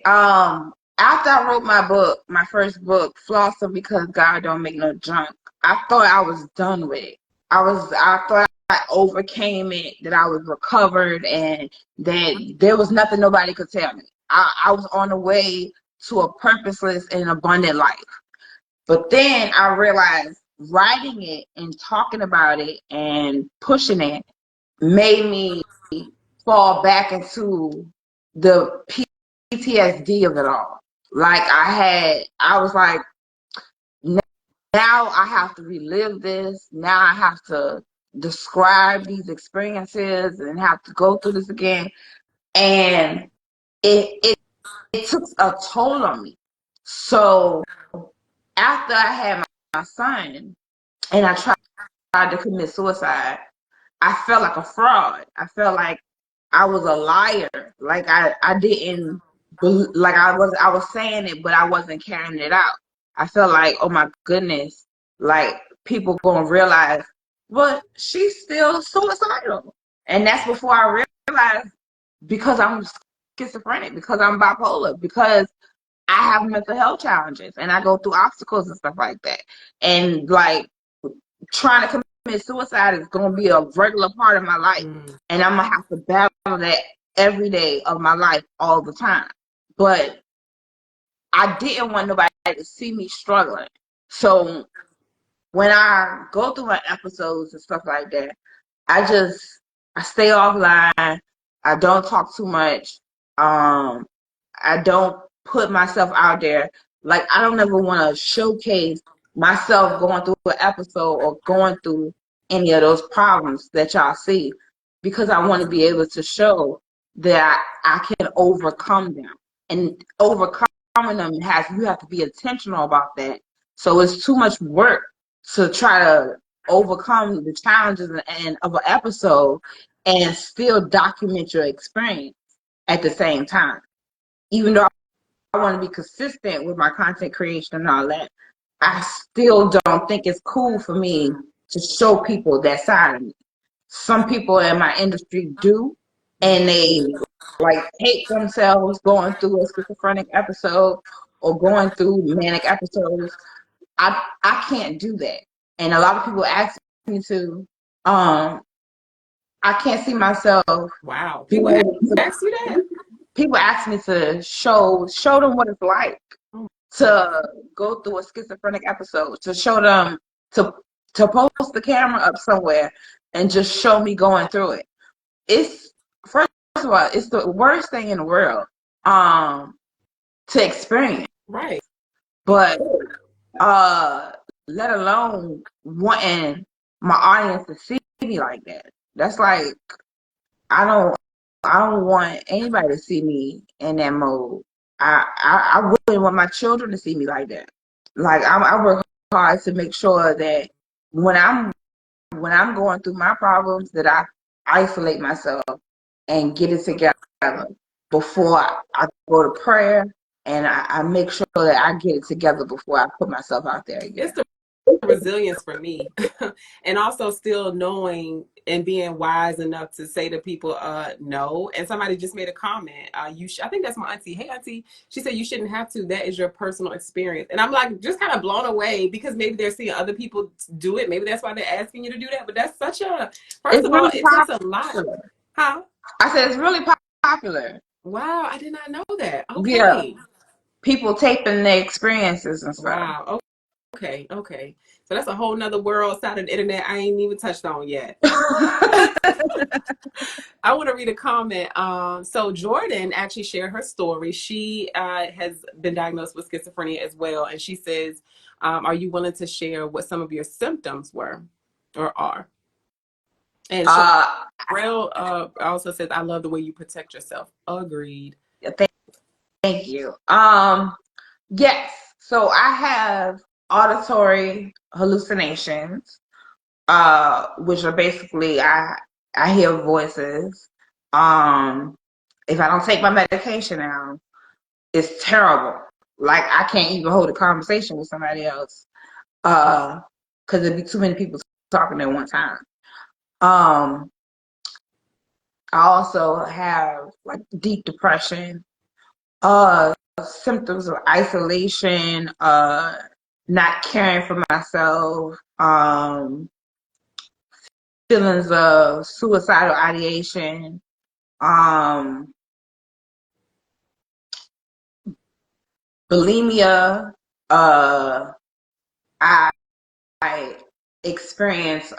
After I wrote my book, my first book, Flossing Because God Don't Make No Junk, I thought I was done with it. I thought I overcame it, that I was recovered, and that there was nothing nobody could tell me. I was on the way to a purposeless and abundant life. But then I realized writing it and talking about it and pushing it made me fall back into the PTSD of it all. Like I was like, now I have to relive this. Now I have to describe these experiences and have to go through this again. And it took a toll on me. So after I had my son and I tried to commit suicide, I felt like a fraud. I felt like I was a liar. Like I didn't, like I was saying it, but I wasn't carrying it out. I felt like, oh my goodness, like people gonna realize, well, she's still suicidal. And that's before I realized, because I'm schizophrenic, because I'm bipolar, because I have mental health challenges and I go through obstacles and stuff like that. And like trying to commit suicide is going to be a regular part of my life. And I'm going to have to battle that every day of my life all the time. But I didn't want nobody to see me struggling. So when I go through my episodes and stuff like that, I stay offline. I don't talk too much. I don't put myself out there. Like, I don't ever want to showcase myself going through an episode or going through any of those problems that y'all see, because I want to be able to show that I can overcome them. And overcoming them you have to be intentional about that. So it's too much work to try to overcome the challenges of an episode and still document your experience at the same time. Even though I want to be consistent with my content creation and all that, I still don't think it's cool for me to show people that side of me. Some people in my industry do, and they like hate themselves going through a schizophrenic episode or going through manic episodes. I can't do that. And a lot of people ask me to, I can't see myself. Wow. People ask you that? People ask me to show them what it's like to go through a schizophrenic episode, to show them, to post the camera up somewhere and just show me going through it. It's, first of all, it's the worst thing in the world to experience. Right. But let alone wanting my audience to see me like that. That's like, I don't want anybody to see me in that mode. I wouldn't want my children to see me like that. Like, I work hard to make sure that when I'm going through my problems, that I isolate myself and get it together before I go to prayer, and I make sure that I get it together before I put myself out there again. It's the resilience for me. And also still knowing and being wise enough to say to people, no. And somebody just made a comment. I think that's my auntie. Hey, auntie. She said, you shouldn't have to. That is your personal experience. And I'm like, just kind of blown away, because maybe they're seeing other people do it. Maybe that's why they're asking you to do that. But that's such a, first of all, it takes a lot. Huh? I said, it's really popular. Wow. I did not know that. Okay. Yeah. People taping their experiences and stuff. Wow. Okay. So that's a whole nother world side of the internet I ain't even touched on yet. I want to read a comment. So Jordan actually shared her story. She has been diagnosed with schizophrenia as well. And she says, are you willing to share what some of your symptoms were or are? And Real also says, I love the way you protect yourself. Agreed. Thank you. Yes. So I have auditory hallucinations, which are basically I hear voices. If I don't take my medication now, it's terrible. Like, I can't even hold a conversation with somebody else, because there'd be too many people talking at one time. I also have like deep depression, symptoms of isolation, not caring for myself, feelings of suicidal ideation, bulimia. I experience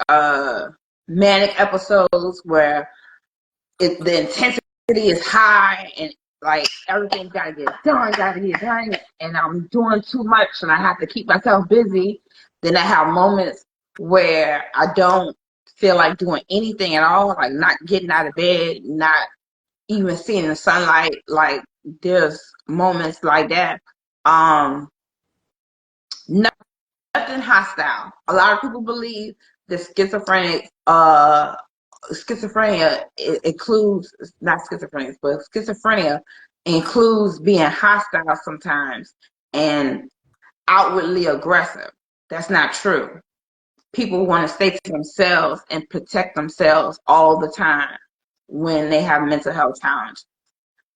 manic episodes where the intensity is high and like everything's gotta get done, and I'm doing too much and I have to keep myself busy. Then I have moments where I don't feel like doing anything at all, like not getting out of bed, not even seeing the sunlight. Like, there's moments like that. Nothing hostile. A lot of people believe that schizophrenia includes, not schizophrenia, but schizophrenia includes being hostile sometimes and outwardly aggressive. That's not true. People want to stay to themselves and protect themselves all the time when they have mental health challenges.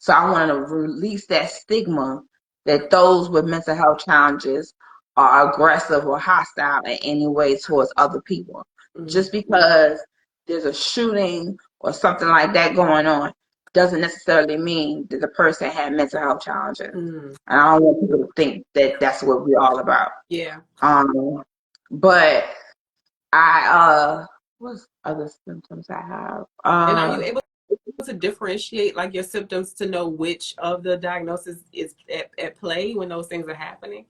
So I want to release that stigma that those with mental health challenges are aggressive or hostile in any way towards other people. Just because there's a shooting or something like that going on doesn't necessarily mean that the person had mental health challenges. And I don't want people to think that that's what we're all about. Yeah. But I what's other symptoms I have? And are you able to differentiate like your symptoms to know which of the diagnosis is at play when those things are happening?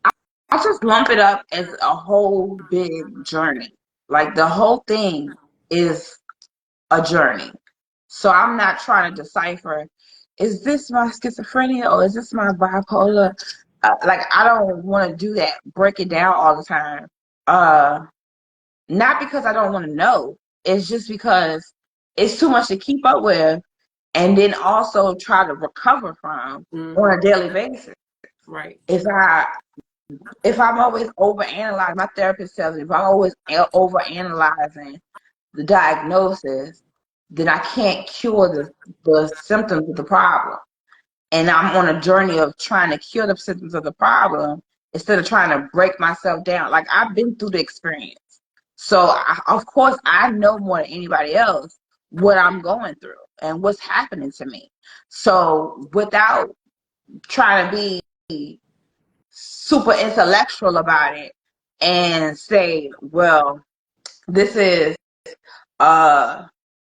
I just lump it up as a whole big journey. Like the whole thing is a journey. So I'm not trying to decipher, is this my schizophrenia or is this my bipolar? Like I don't want to do that, break it down all the time. Not because I don't want to know. It's just because it's too much to keep up with and then also try to recover from on a daily basis. Right. If I'm always overanalyzing, my therapist tells me if I'm always overanalyzing the diagnosis, then I can't cure the symptoms of the problem. And I'm on a journey of trying to cure the symptoms of the problem instead of trying to break myself down. Like I've been through the experience. So of course I know more than anybody else what I'm going through and what's happening to me. So without trying to be super intellectual about it and say, well, this is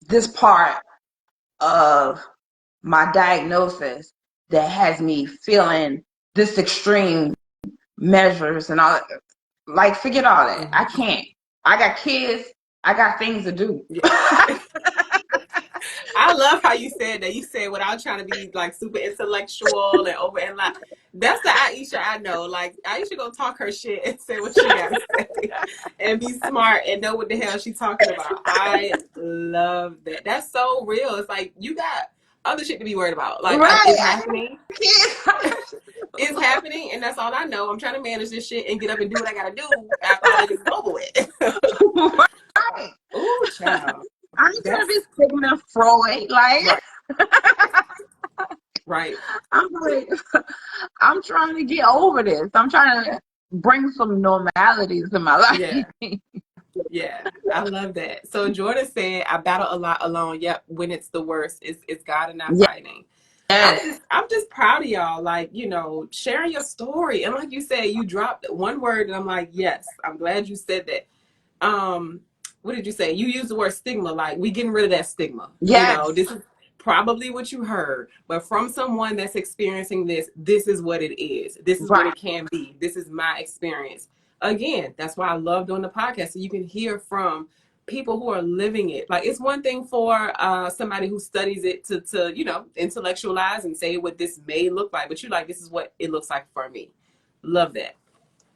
this part of my diagnosis that has me feeling this extreme measures and all. Like, forget all that. I can't. I got kids. I got things to do. Yeah. I love how you said that. You said without trying to be like super intellectual and over and like that's the Aisha I know. Like Aisha gonna talk her shit and say what she gotta say and be smart and know what the hell she's talking about. I love that. That's so real. It's like you got other shit to be worried about. Like Right. it's happening. It's happening, and that's all I know. I'm trying to manage this shit and get up and do what I gotta do after all that is over with. Right. Ooh, child. I'm trying to be Sigmund Freud, like. Right. I'm like, I'm trying to get over this. I'm trying to bring some normalities in my life. Yeah, I love that. So Jordan said, "I battle a lot alone. Yep, when it's the worst, it's God and not fighting." Yes. I'm just proud of y'all. Like sharing your story, and like you said, you dropped one word, and I'm like, yes, I'm glad you said that. What did you say? You used the word stigma. Like we getting rid of that stigma. Yes. This is probably what you heard, but from someone that's experiencing this, this is what it is. This is what it can be. This is my experience. Again, that's why I love doing the podcast, so you can hear from people who are living it. Like it's one thing for somebody who studies it to intellectualize and say what this may look like, but you like this is what it looks like for me. Love that.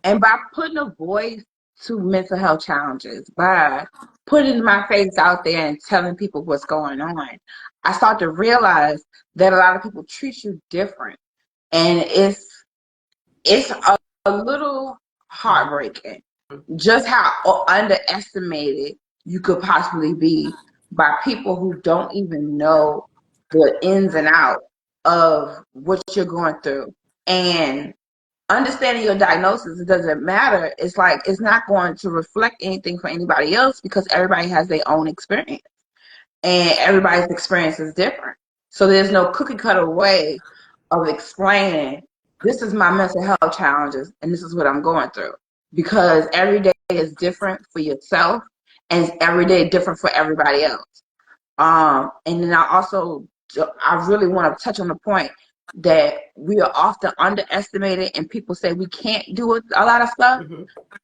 And by putting a voice to mental health challenges, by putting my face out there and telling people what's going on, I start to realize that a lot of people treat you different. And it's a little heartbreaking just how underestimated you could possibly be by people who don't even know the ins and outs of what you're going through. And understanding your diagnosis, it doesn't matter. It's like it's not going to reflect anything for anybody else because everybody has their own experience and everybody's experience is different. So there's no cookie cutter way of explaining this is my mental health challenges and this is what I'm going through because every day is different for yourself and every day different for everybody else. And then I really want to touch on the point that we are often underestimated and people say we can't do a lot of stuff,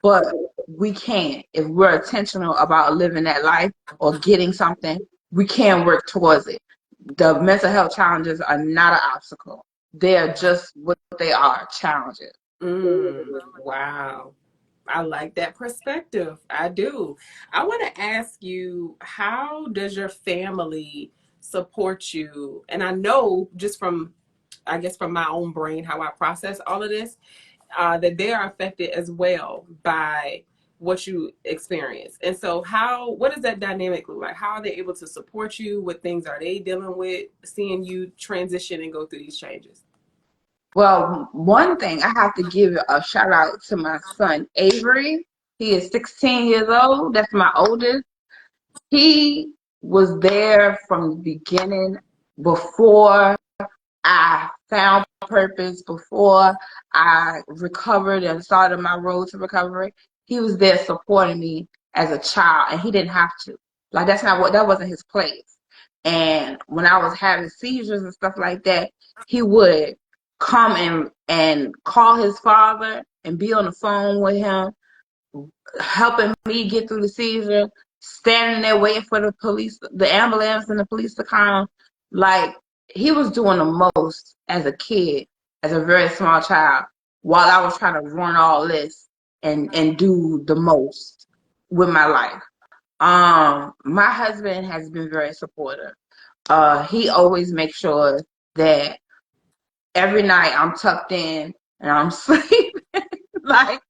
but we can. If we're intentional about living that life or getting something, we can work towards it. The mental health challenges are not an obstacle. They're just what they are, challenges. Wow. I like that perspective. I do. I want to ask you, how does your family support you? And I know just from, I guess, from my own brain, how I process all of this, that they are affected as well by what you experience. And so what does that dynamic look like? How are they able to support you? What things are they dealing with, seeing you transition and go through these changes? Well, one thing I have to give a shout out to my son Avery. He is 16 years old. That's my oldest. He was there from the beginning, before I found purpose, before I recovered and started my road to recovery. He was there supporting me as a child, and he didn't have to. Like, that wasn't his place. And when I was having seizures and stuff like that, he would come and call his father and be on the phone with him, helping me get through the seizure, standing there waiting for the ambulance and the police to come. Like, he was doing the most as a kid, as a very small child, while I was trying to run all this and do the most with my life. My husband has been very supportive. He always makes sure that every night I'm tucked in and I'm sleeping. Like,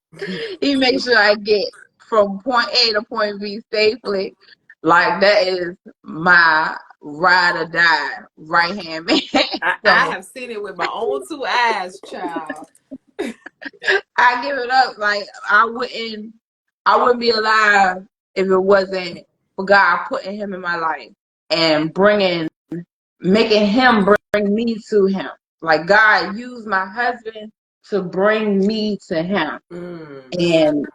he makes sure I get from point A to point B safely. Like, that is my ride or die right hand man. I So have seen it with my own two eyes, child. I give it up. Like, I wouldn't be alive if it wasn't for God putting him in my life and making him bring me to him. Like, God used my husband to bring me to him. And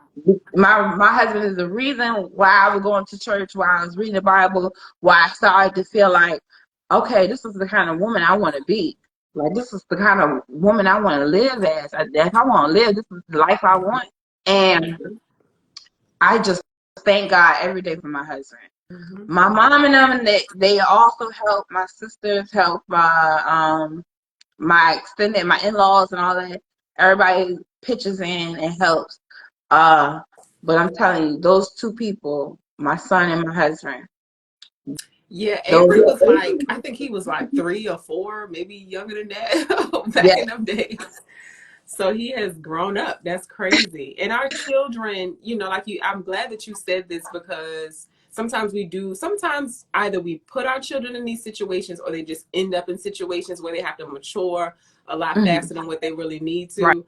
my husband is the reason why I was going to church, why I was reading the Bible, why I started to feel like, okay, this is the kind of woman I want to be. Like, this is the kind of woman I want to live as. If I want to live, this is the life I want. And I just thank God every day for my husband. My mom and them, they also help. My sisters help. My extended, my in-laws and all that. Everybody pitches in and helps. But I'm telling you, those two people, my son and my husband, Yeah, those, Avery was like, I think he was like 3 or 4, maybe younger than that back yeah. in them days. So he has grown up. That's crazy. And our children, I'm glad that you said this, because sometimes either we put our children in these situations, or they just end up in situations where they have to mature a lot Mhm. faster than what they really need Right. to.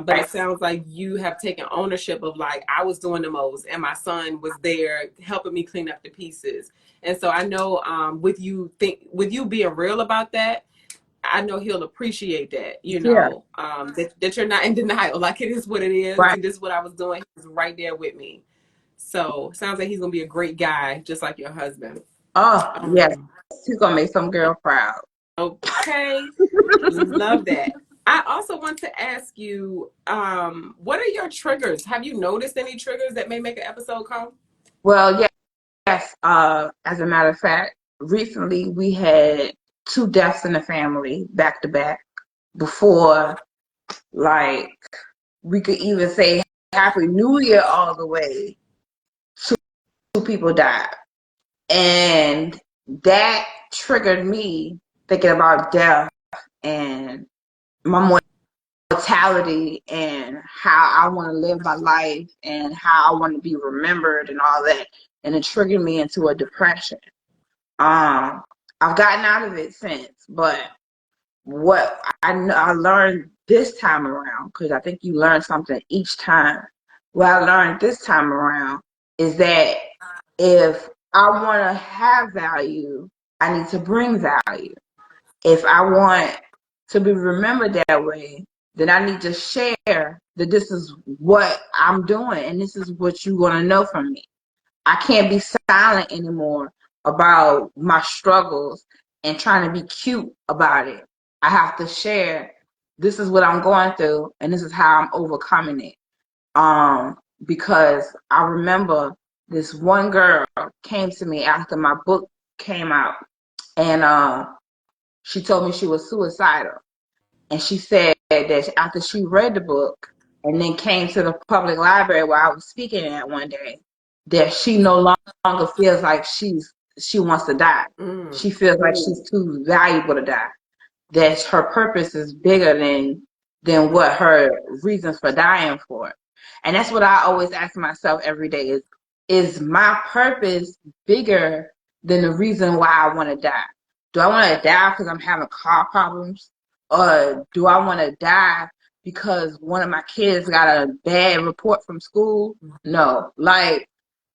But it sounds like you have taken ownership of, like, I was doing the most and my son was there helping me clean up the pieces. And so I know, with you being real about that, I know he'll appreciate that, Yeah. that you're not in denial. Like, it is what it is, Right. and this is what I was doing. He's right there with me. So sounds like he's gonna be a great guy, just like your husband. Oh, yes. Um, He's gonna make some girl proud. okay, love that. I also want to ask you, what are your triggers? Have you noticed any triggers that may make an episode come? Well, yes. As a matter of fact, recently we had two deaths in the family back to back. Before, like, we could even say Happy New Year all the way, two people died. And that triggered me thinking about death and my mortality and how I want to live my life and how I want to be remembered and all that. And it triggered me into a depression. I've gotten out of it since, but what I learned this time around, because I think you learn something each time. What I learned this time around is that if I want to have value, I need to bring value. If I want to be remembered that way, then I need to share that this is what I'm doing and this is what you're going to know from me. I can't be silent anymore about my struggles and trying to be cute about it. I have to share, this is what I'm going through and this is how I'm overcoming it. Because I remember this one girl came to me after my book came out, and she told me she was suicidal. And she said that after she read the book and then came to the public library where I was speaking at one day, that she no longer feels like she wants to die. She feels like she's too valuable to die. That her purpose is bigger than what her reasons for dying for. And that's what I always ask myself every day is my purpose bigger than the reason why I want to die? Do I want to die because I'm having car problems? Or do I want to die because one of my kids got a bad report from school? No. Like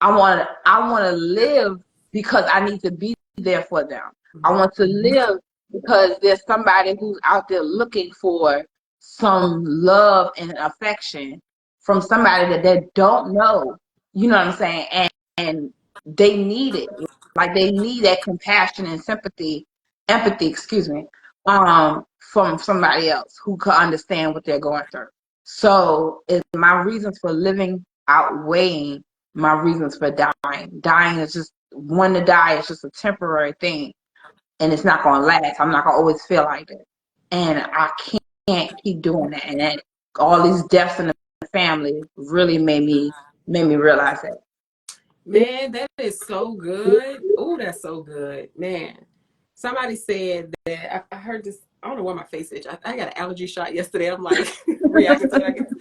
I want to live because I need to be there for them. I want to live because there's somebody who's out there looking for some love and affection from somebody that they don't know. You know what I'm saying? And they need it. Like they need that compassion and empathy, excuse me, from somebody else who could understand what they're going through. So is my reasons for living outweighing my reasons for dying. Dying is just when to die is just a temporary thing and it's not gonna last. I'm not gonna always feel like it. And I can't keep doing that. And that all these deaths in the family really made me realize that. Man, that is so good. Oh, that's so good. Man. Somebody said that I heard this. I don't know why my face itch. I got an allergy shot yesterday. I'm like reacting to it, I guess.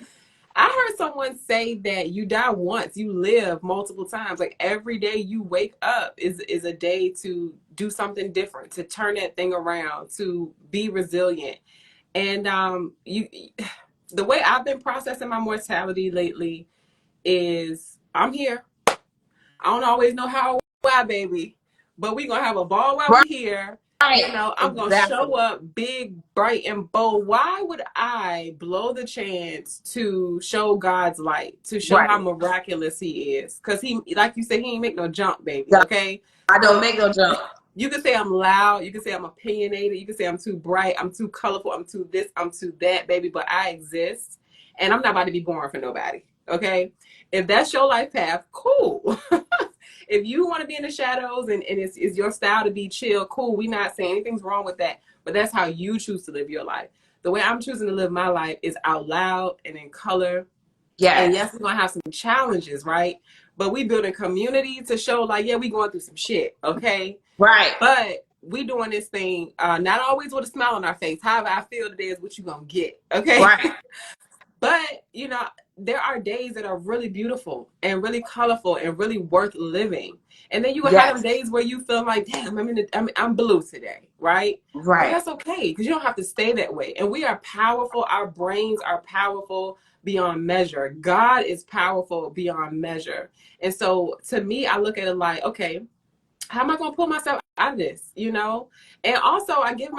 I heard someone say that you die once, you live multiple times. Like every day you wake up is a day to do something different, to turn that thing around, to be resilient. And the way I've been processing my mortality lately is I'm here. I don't always know how or why, baby, but we gonna have a ball while we here. You Right. know, I'm gonna Exactly. show up big, bright, and bold. Why would I blow the chance to show God's light, to show how Right. miraculous He is? Because He, like you said, He ain't make no jump, baby. Yeah. Okay, I don't so make no jump. you can say I'm loud, you can say I'm opinionated, you can say I'm too bright, I'm too colorful, I'm too this, I'm too that, baby, but I exist, and I'm not about to be boring for nobody. Okay, if that's your life path, cool. If you want to be in the shadows and it's your style to be chill, cool. We not saying anything's wrong with that, but that's how you choose to live your life. The way I'm choosing to live my life is out loud and in color. And yes, we're gonna have some challenges, right? But we building community to show like, yeah, we going through some shit, okay? Right. But we doing this thing, not always with a smile on our face. However I feel today is what you gonna get, okay? Right. But, you know, there are days that are really beautiful and really colorful and really worth living. And then you will have them days where you feel like, damn, I'm blue today, right? But Right. that's okay because you don't have to stay that way. And we are powerful. Our brains are powerful beyond measure. God is powerful beyond measure. And so to me, I look at it like, okay, how am I going to pull myself out of this, you know? And also I give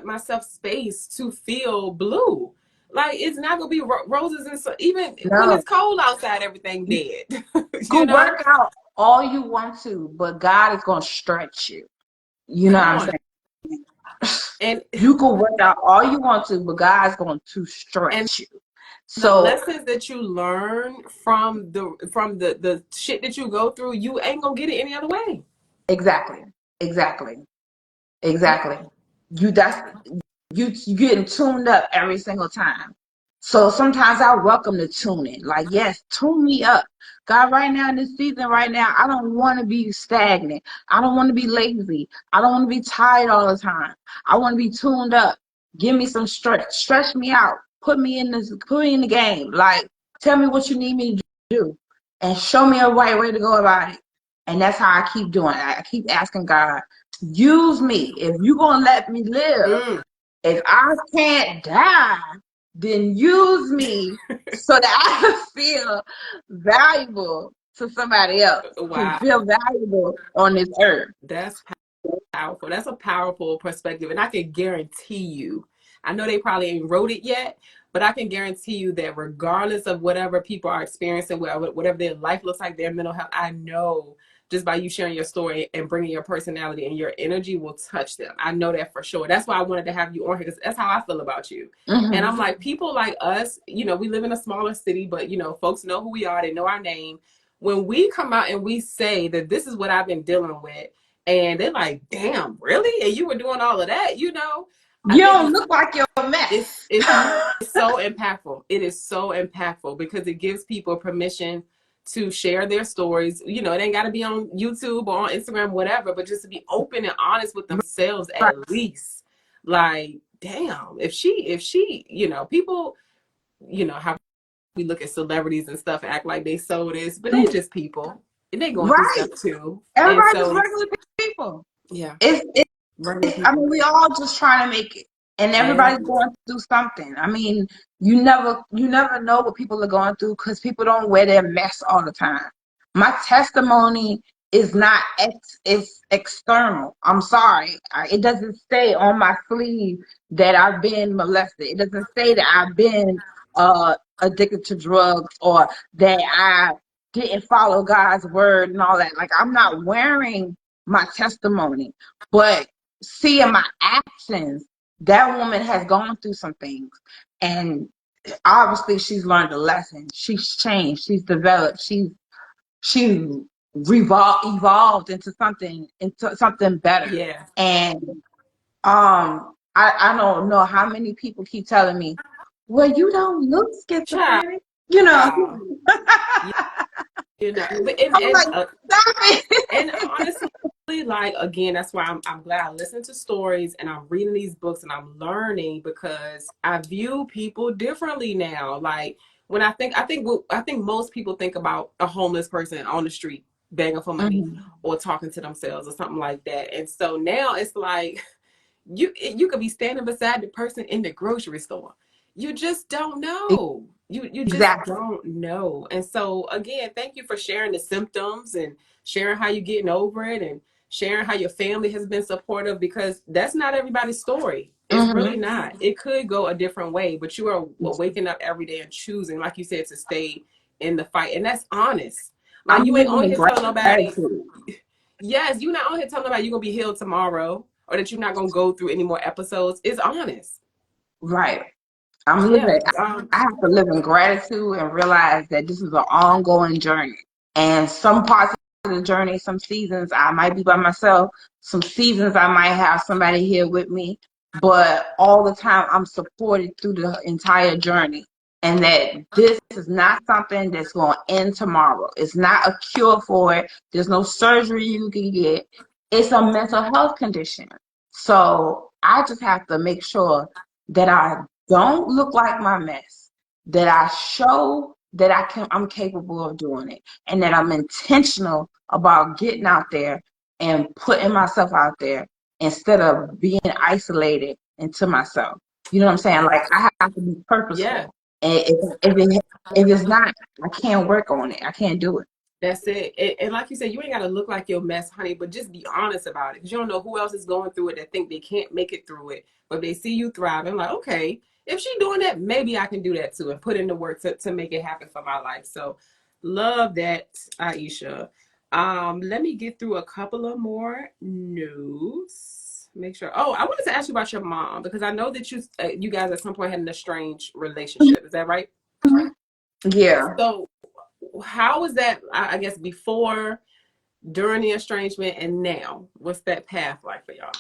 myself space to feel blue. Like it's not gonna be roses and so even when No. it's cold outside, everything dead. You You can know, work out all you want to, but God is gonna stretch you. You know come what I'm on. saying? And You can work out all you want to, but God's going to stretch you. the So lessons that you learn from the shit that you go through, you ain't gonna get it any other way. exactly, exactly, exactly. You getting tuned up every single time. So sometimes I welcome the tuning. Like, yes, tune me up. God, right now in this season, right now, I don't want to be stagnant. I don't want to be lazy. I don't want to be tired all the time. I want to be tuned up. Give me some stretch me out. Put me in the game. Like, tell me what you need me to do and show me a right way to go about it. And that's how I keep doing it. I keep asking God, use me. If you're going to let me live, if I can't die, then use me so that I can feel valuable to somebody else, to Wow, feel valuable on this earth. that's powerful. That's a powerful perspective, and I can guarantee you. I know they probably ain't wrote it yet, but I can guarantee you that regardless of whatever people are experiencing, whatever their life looks like, their mental health, I know just by you sharing your story and bringing your personality and your energy will touch them. I know that for sure. That's why I wanted to have you on here because that's how I feel about you. And I'm like, people like us, you know, we live in a smaller city, but, you know, folks know who we are. They know our name. When we come out and we say that this is what I've been dealing with, and they're like, damn, really? And you were doing all of that, you know? I You think don't look like you're a mess. it's so impactful. It is so impactful because it gives people permission to share their stories. You know, it ain't got to be on YouTube or on Instagram, whatever, but just to be open and honest with themselves at least. Like, damn, if she, you know, people, you know, have we look at celebrities and stuff, act like they so this, but they just people. And they going through Right. stuff too. And Everybody just so, regular people. yeah, It's regular I people. mean, we all just trying to make it, and Yeah. everybody's going through something. I mean, you never know what people are going through because people don't wear their mess all the time. My testimony is not it's external. I'm sorry. It doesn't say on my sleeve that I've been molested. It doesn't say that I've been addicted to drugs or that I didn't follow God's word and all that. Like, I'm not wearing my testimony, but seeing my actions, that woman has gone through some things, and obviously she's learned a lesson. She's changed. She's developed. She's evolved into something better. Yeah. And I don't know how many people keep telling me, "Well, you don't look Child. schizophrenic," you know. You know, but I'm like, stop it. and honestly, like again, that's why I'm glad I listen to stories and I'm reading these books and I'm learning because I view people differently now. Like when I think most people think about a homeless person on the street begging for money Mhm. or talking to themselves or something like that. And so now it's like you could be standing beside the person in the grocery store. You just don't know. You just Exactly. don't know. And so again, thank you for sharing the symptoms and sharing how you're getting over it and sharing how your family has been supportive because that's not everybody's story. It's really Hmm. not. It could go a different way, but you are waking up every day and choosing, like you said, to stay in the fight. And that's honest. Like I'm you ain't living on in here telling nobody, gratitude. yes, you're not on here telling nobody you're gonna be healed tomorrow or that you're not gonna go through any more episodes. It's honest. Right. I'm Yeah. living, I have to live in gratitude and realize that this is an ongoing journey. And some parts of the journey, some seasons I might be by myself, some seasons I might have somebody here with me, but all the time I'm supported through the entire journey. And that this is not something that's going to end tomorrow. It's not a cure for it. There's no surgery you can get. It's a mental health condition. So I just have to make sure that I don't look like my mess, that I show that I'm capable of doing it, and that I'm intentional about getting out there and putting myself out there instead of being isolated into myself. You know what I'm saying? Like, I have to be Yeah. purposeful. And if it's not, I can't work on it. I can't do it. That's it. And like you said, you ain't got to look like your mess, honey, but just be honest about it. Because you don't know who else is going through it that think they can't make it through it. But they see you thriving, like, okay, if she's doing that, maybe I can do that too and put in the work to make it happen for my life. So love that, Aisha. Let me get through a couple of more news. Make sure. Oh, I wanted to ask you about your mom because I know that you guys at some point had an estranged relationship. Is that right? Yeah. So how was that, I guess, before, during the estrangement, and now? What's that path like for y'all?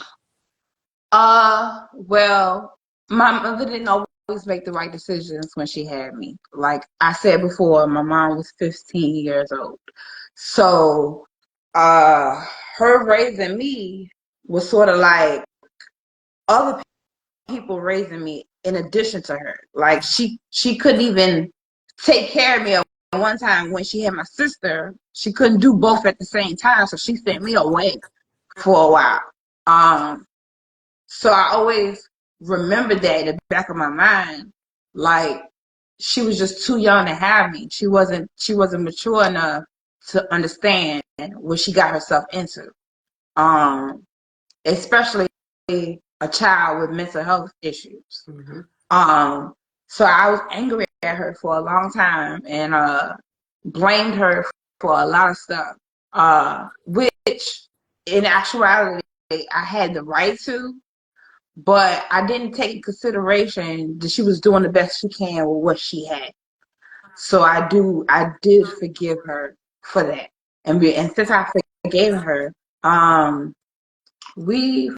Well, my mother didn't always make the right decisions when she had me. Like I said before, my mom was 15 years old. So, her raising me was sort of like other people raising me in addition to her. Like she couldn't even take care of me at one time when she had my sister. She couldn't do both at the same time, so she sent me away for a while. Um, so I always remembered that in the back of my mind, like she was just too young to have me. She wasn't mature enough to understand what she got herself into. Um, Especially a child with mental health issues. Mm-hmm. Um, so I was angry at her for a long time and blamed her for a lot of stuff. Which in actuality I had the right to, but I didn't take in consideration that she was doing the best she can with what she had. So I did forgive her for that. And since I forgave her, we've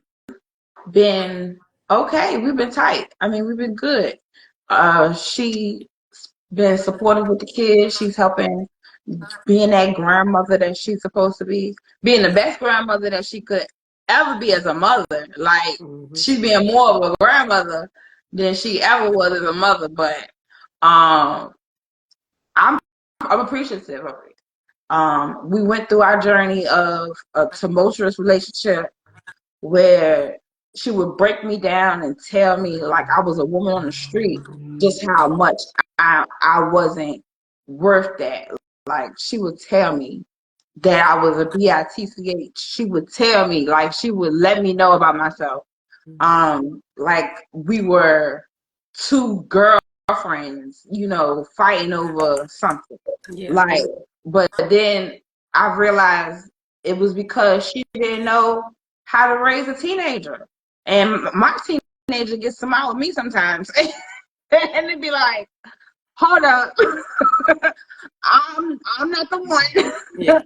been okay. We've been tight. I mean, we've been good. She's been supportive with the kids. She's helping being that grandmother that she's supposed to be, being the best grandmother that she could ever be as a mother. Like, Mm-hmm. she's being more of a grandmother than she ever was as a mother. But um, I'm appreciative of it. We went through our journey of a tumultuous relationship where she would break me down and tell me like I was a woman on the street, just how much I wasn't worth that. Like she would tell me that I was a bitch. She would tell me, like she would let me know about myself. Like we were two girlfriends, fighting over something. Yeah. Like, but then I realized it was because she didn't know how to raise a teenager. And my teenager gets some out with me sometimes. And it'd be like, hold up. I'm not the one. Yeah.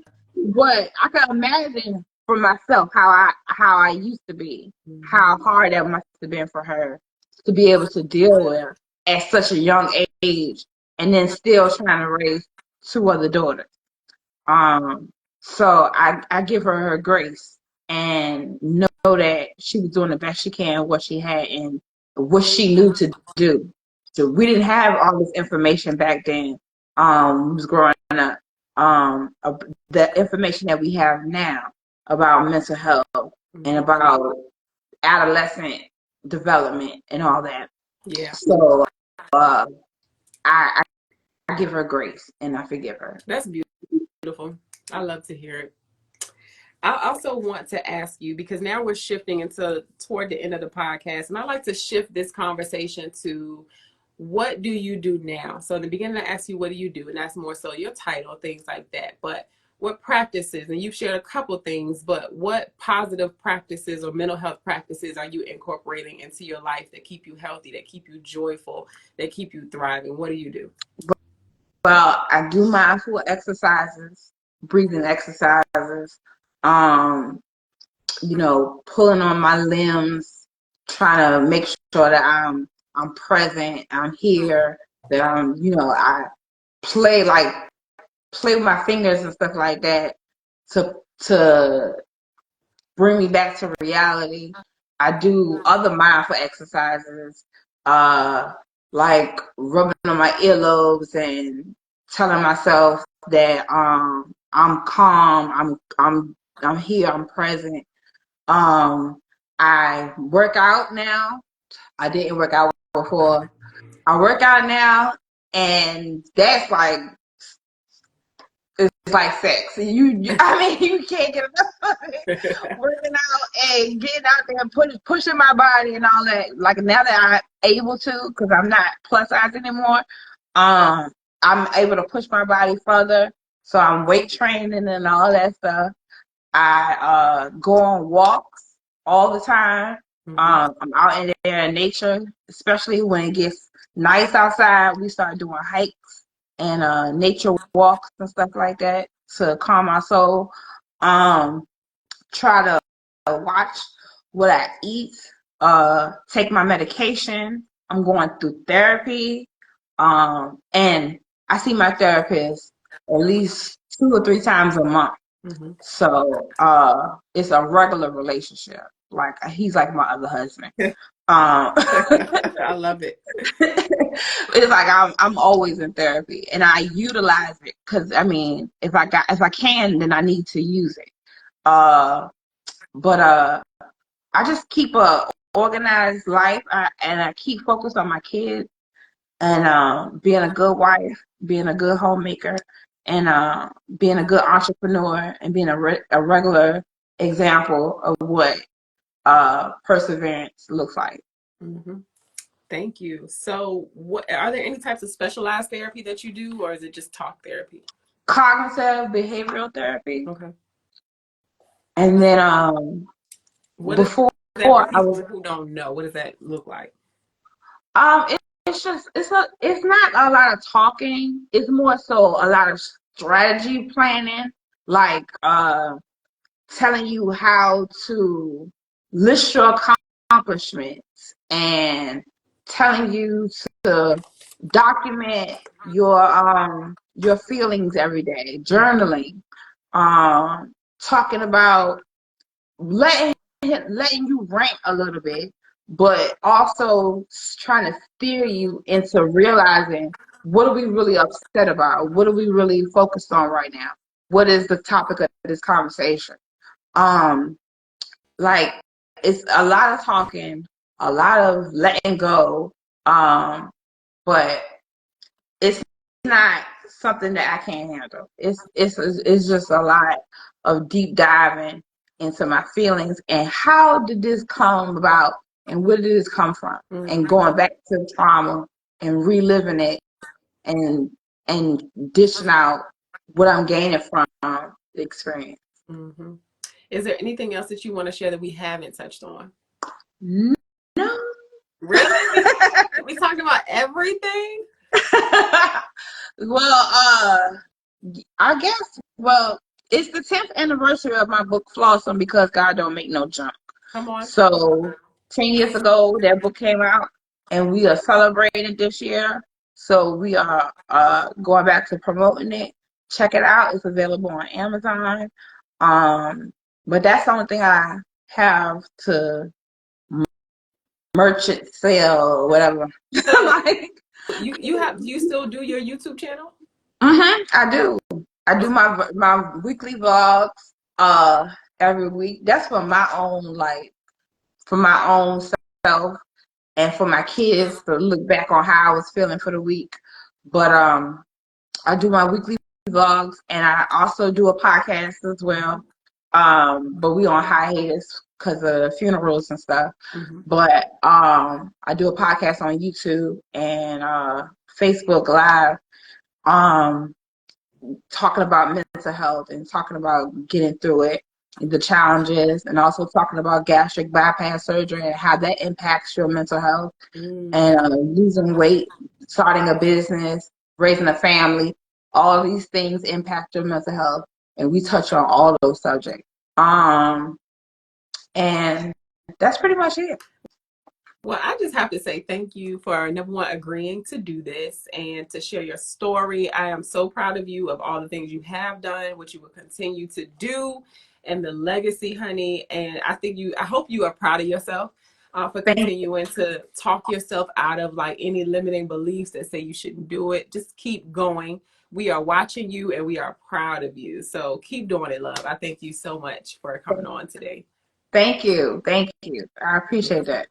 But I can imagine for myself how I used to be, how hard that must have been for her to be able to deal with at such a young age, and then still trying to raise two other daughters. So I give her grace and know that she was doing the best she can, what she had, and what she knew to do. So we didn't have all this information back then. We was growing up. The information that we have now about mental health and about adolescent development and all that. Yeah. So I, I give her grace and I forgive her. That's beautiful. I love to hear it. I also want to ask you, because now we're shifting into toward the end of the podcast, and I like to shift this conversation to what do you do now? So in the beginning, I asked you, what do you do? And that's more so your title, things like that. But what practices, and you've shared a couple things, but what positive practices or mental health practices are you incorporating into your life that keep you healthy, that keep you joyful, that keep you thriving? What do you do? Well, I do mindful exercises, breathing exercises, um, pulling on my limbs, trying to make sure that I'm present, I'm here, that I play play with my fingers and stuff like that to bring me back to reality. I do other mindful exercises, like rubbing on my earlobes and telling myself that I'm calm, I'm here, I'm present. I work out now. I didn't work out before. I work out now, and that's like it's like sex. I mean, you can't get enough of it. Working out and getting out there and pushing my body and all that. Like now that I'm able to, because I'm not plus size anymore, I'm able to push my body further. So I'm weight training and all that stuff. I go on walks all the time. I'm out in there in nature, especially when it gets nice outside. We start doing hikes and nature walks and stuff like that to calm my soul. Try to watch what I eat, take my medication. I'm going through therapy, and I see my therapist at least 2 or 3 times a month. So it's a regular relationship. Like he's like my other husband. I love it. It's like I'm always in therapy, and I utilize it because I mean, if I can, then I need to use it. But I just keep a organized life, and I keep focused on my kids and being a good wife, being a good homemaker, and being a good entrepreneur, and being a regular example of what perseverance looks like. Thank you. So, what are there any types of specialized therapy that you do, or is it just talk therapy? Cognitive behavioral therapy, Okay. and then What is before that for I people was who don't know? What does that look like? it's just it's not a lot of talking. It's more so a lot of strategy planning, like telling you how to list your accomplishments and telling you to document your feelings every day, journaling, talking about letting letting you rant a little bit, but also trying to steer you into realizing what are we really upset about? What are we really focused on right now? What is the topic of this conversation? Um, like it's a lot of talking, a lot of letting go, but it's not something that I can't handle. It's just a lot of deep diving into my feelings and how did this come about and where did this come from, and Mm-hmm. going back to trauma and reliving it and dishing out what I'm gaining from the experience. Mm-hmm. Is there anything else that you want to share that we haven't touched on? No. Really? We talked about everything? Well, I guess, well, it's the 10th anniversary of my book Flawsome Because God Don't Make No Junk. Come on. So 10 years ago, that book came out, and we are celebrating this year. So we are going back to promoting it. Check it out. It's available on Amazon. But that's the only thing I have to merchant sell or whatever. So Like, do you still do your YouTube channel? I do. I do my weekly vlogs every week. That's for my own, like, for my own self and for my kids to look back on how I was feeling for the week. But I do my weekly vlogs, and I also do a podcast as well. But we on hiatus because of funerals and stuff. Mm-hmm. But I do a podcast on YouTube and Facebook Live. Um, Talking about mental health and talking about getting through it, the challenges, and also talking about gastric bypass surgery and how that impacts your mental health, and losing weight, starting a business, raising a family. All these things impact your mental health, and we touch on all those subjects. And that's pretty much it. Well, I just have to say thank you for, number one, agreeing to do this and to share your story. I am so proud of you, of all the things you have done, what you will continue to do, and the legacy, honey. And I hope you are proud of yourself for Thank continuing to talk yourself out of like any limiting beliefs that say you shouldn't do it. Just keep going. We are watching you and we are proud of you. So keep doing it, love. I thank you so much for coming on today. Thank you. Thank you. I appreciate that.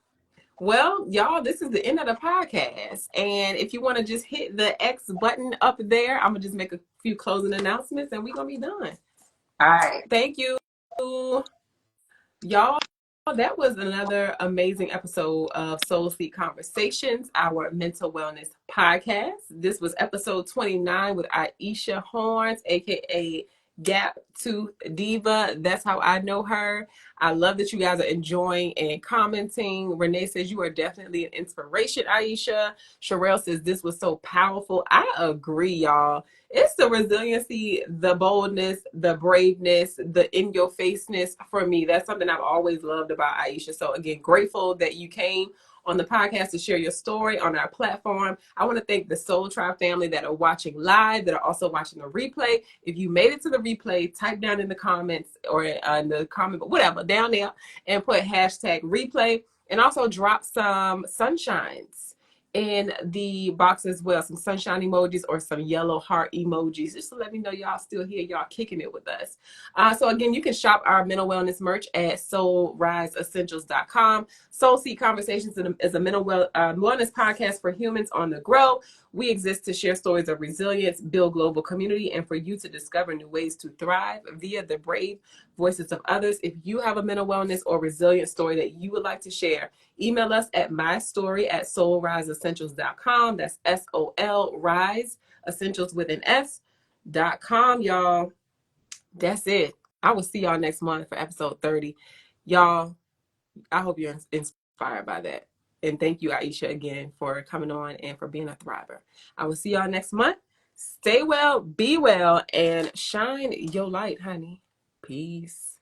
Well, y'all, this is the end of the podcast. And if you want to just hit the X button up there, I'm going to just make a few closing announcements and we're going to be done. All right. Thank you, y'all. That was another amazing episode of Soul Sleep Conversations, our mental wellness podcast. This was episode 29 with Aisha Horns, aka GaptoothDiva. That's how I know her. I love that you guys are enjoying and commenting. Renee says you are definitely an inspiration, Aisha. Sherelle says this was so powerful. I agree, y'all. It's the resiliency, the boldness, the braveness, the in your faceness for me. That's something I've always loved about Aisha. So again, grateful that you came on the podcast to share your story on our platform. I want to thank the Soul Tribe family that are watching live, that are also watching the replay. If you made it to the replay, type down in the comments or in the comment, whatever, down there, and put hashtag replay, and also drop some sunshines in the box as well, some sunshine emojis or some yellow heart emojis, just to let me know y'all still here, y'all kicking it with us. So again, you can shop our mental wellness merch at soulriseessentials.com. Soul Seek Conversations is a mental wellness podcast for humans on the grow. We exist to share stories of resilience, build global community, and for you to discover new ways to thrive via the brave voices of others. If you have a mental wellness or resilience story that you would like to share, email us at mystory@soulriseessentials.com. That's SOL Rise Essentials with an S.com, y'all. That's it. I will see y'all next month for episode 30. Y'all, I hope you're inspired by that. And thank you, Aisha, again for coming on and for being a thriver. I will see y'all next month. Stay well, be well, and shine your light, honey. Peace.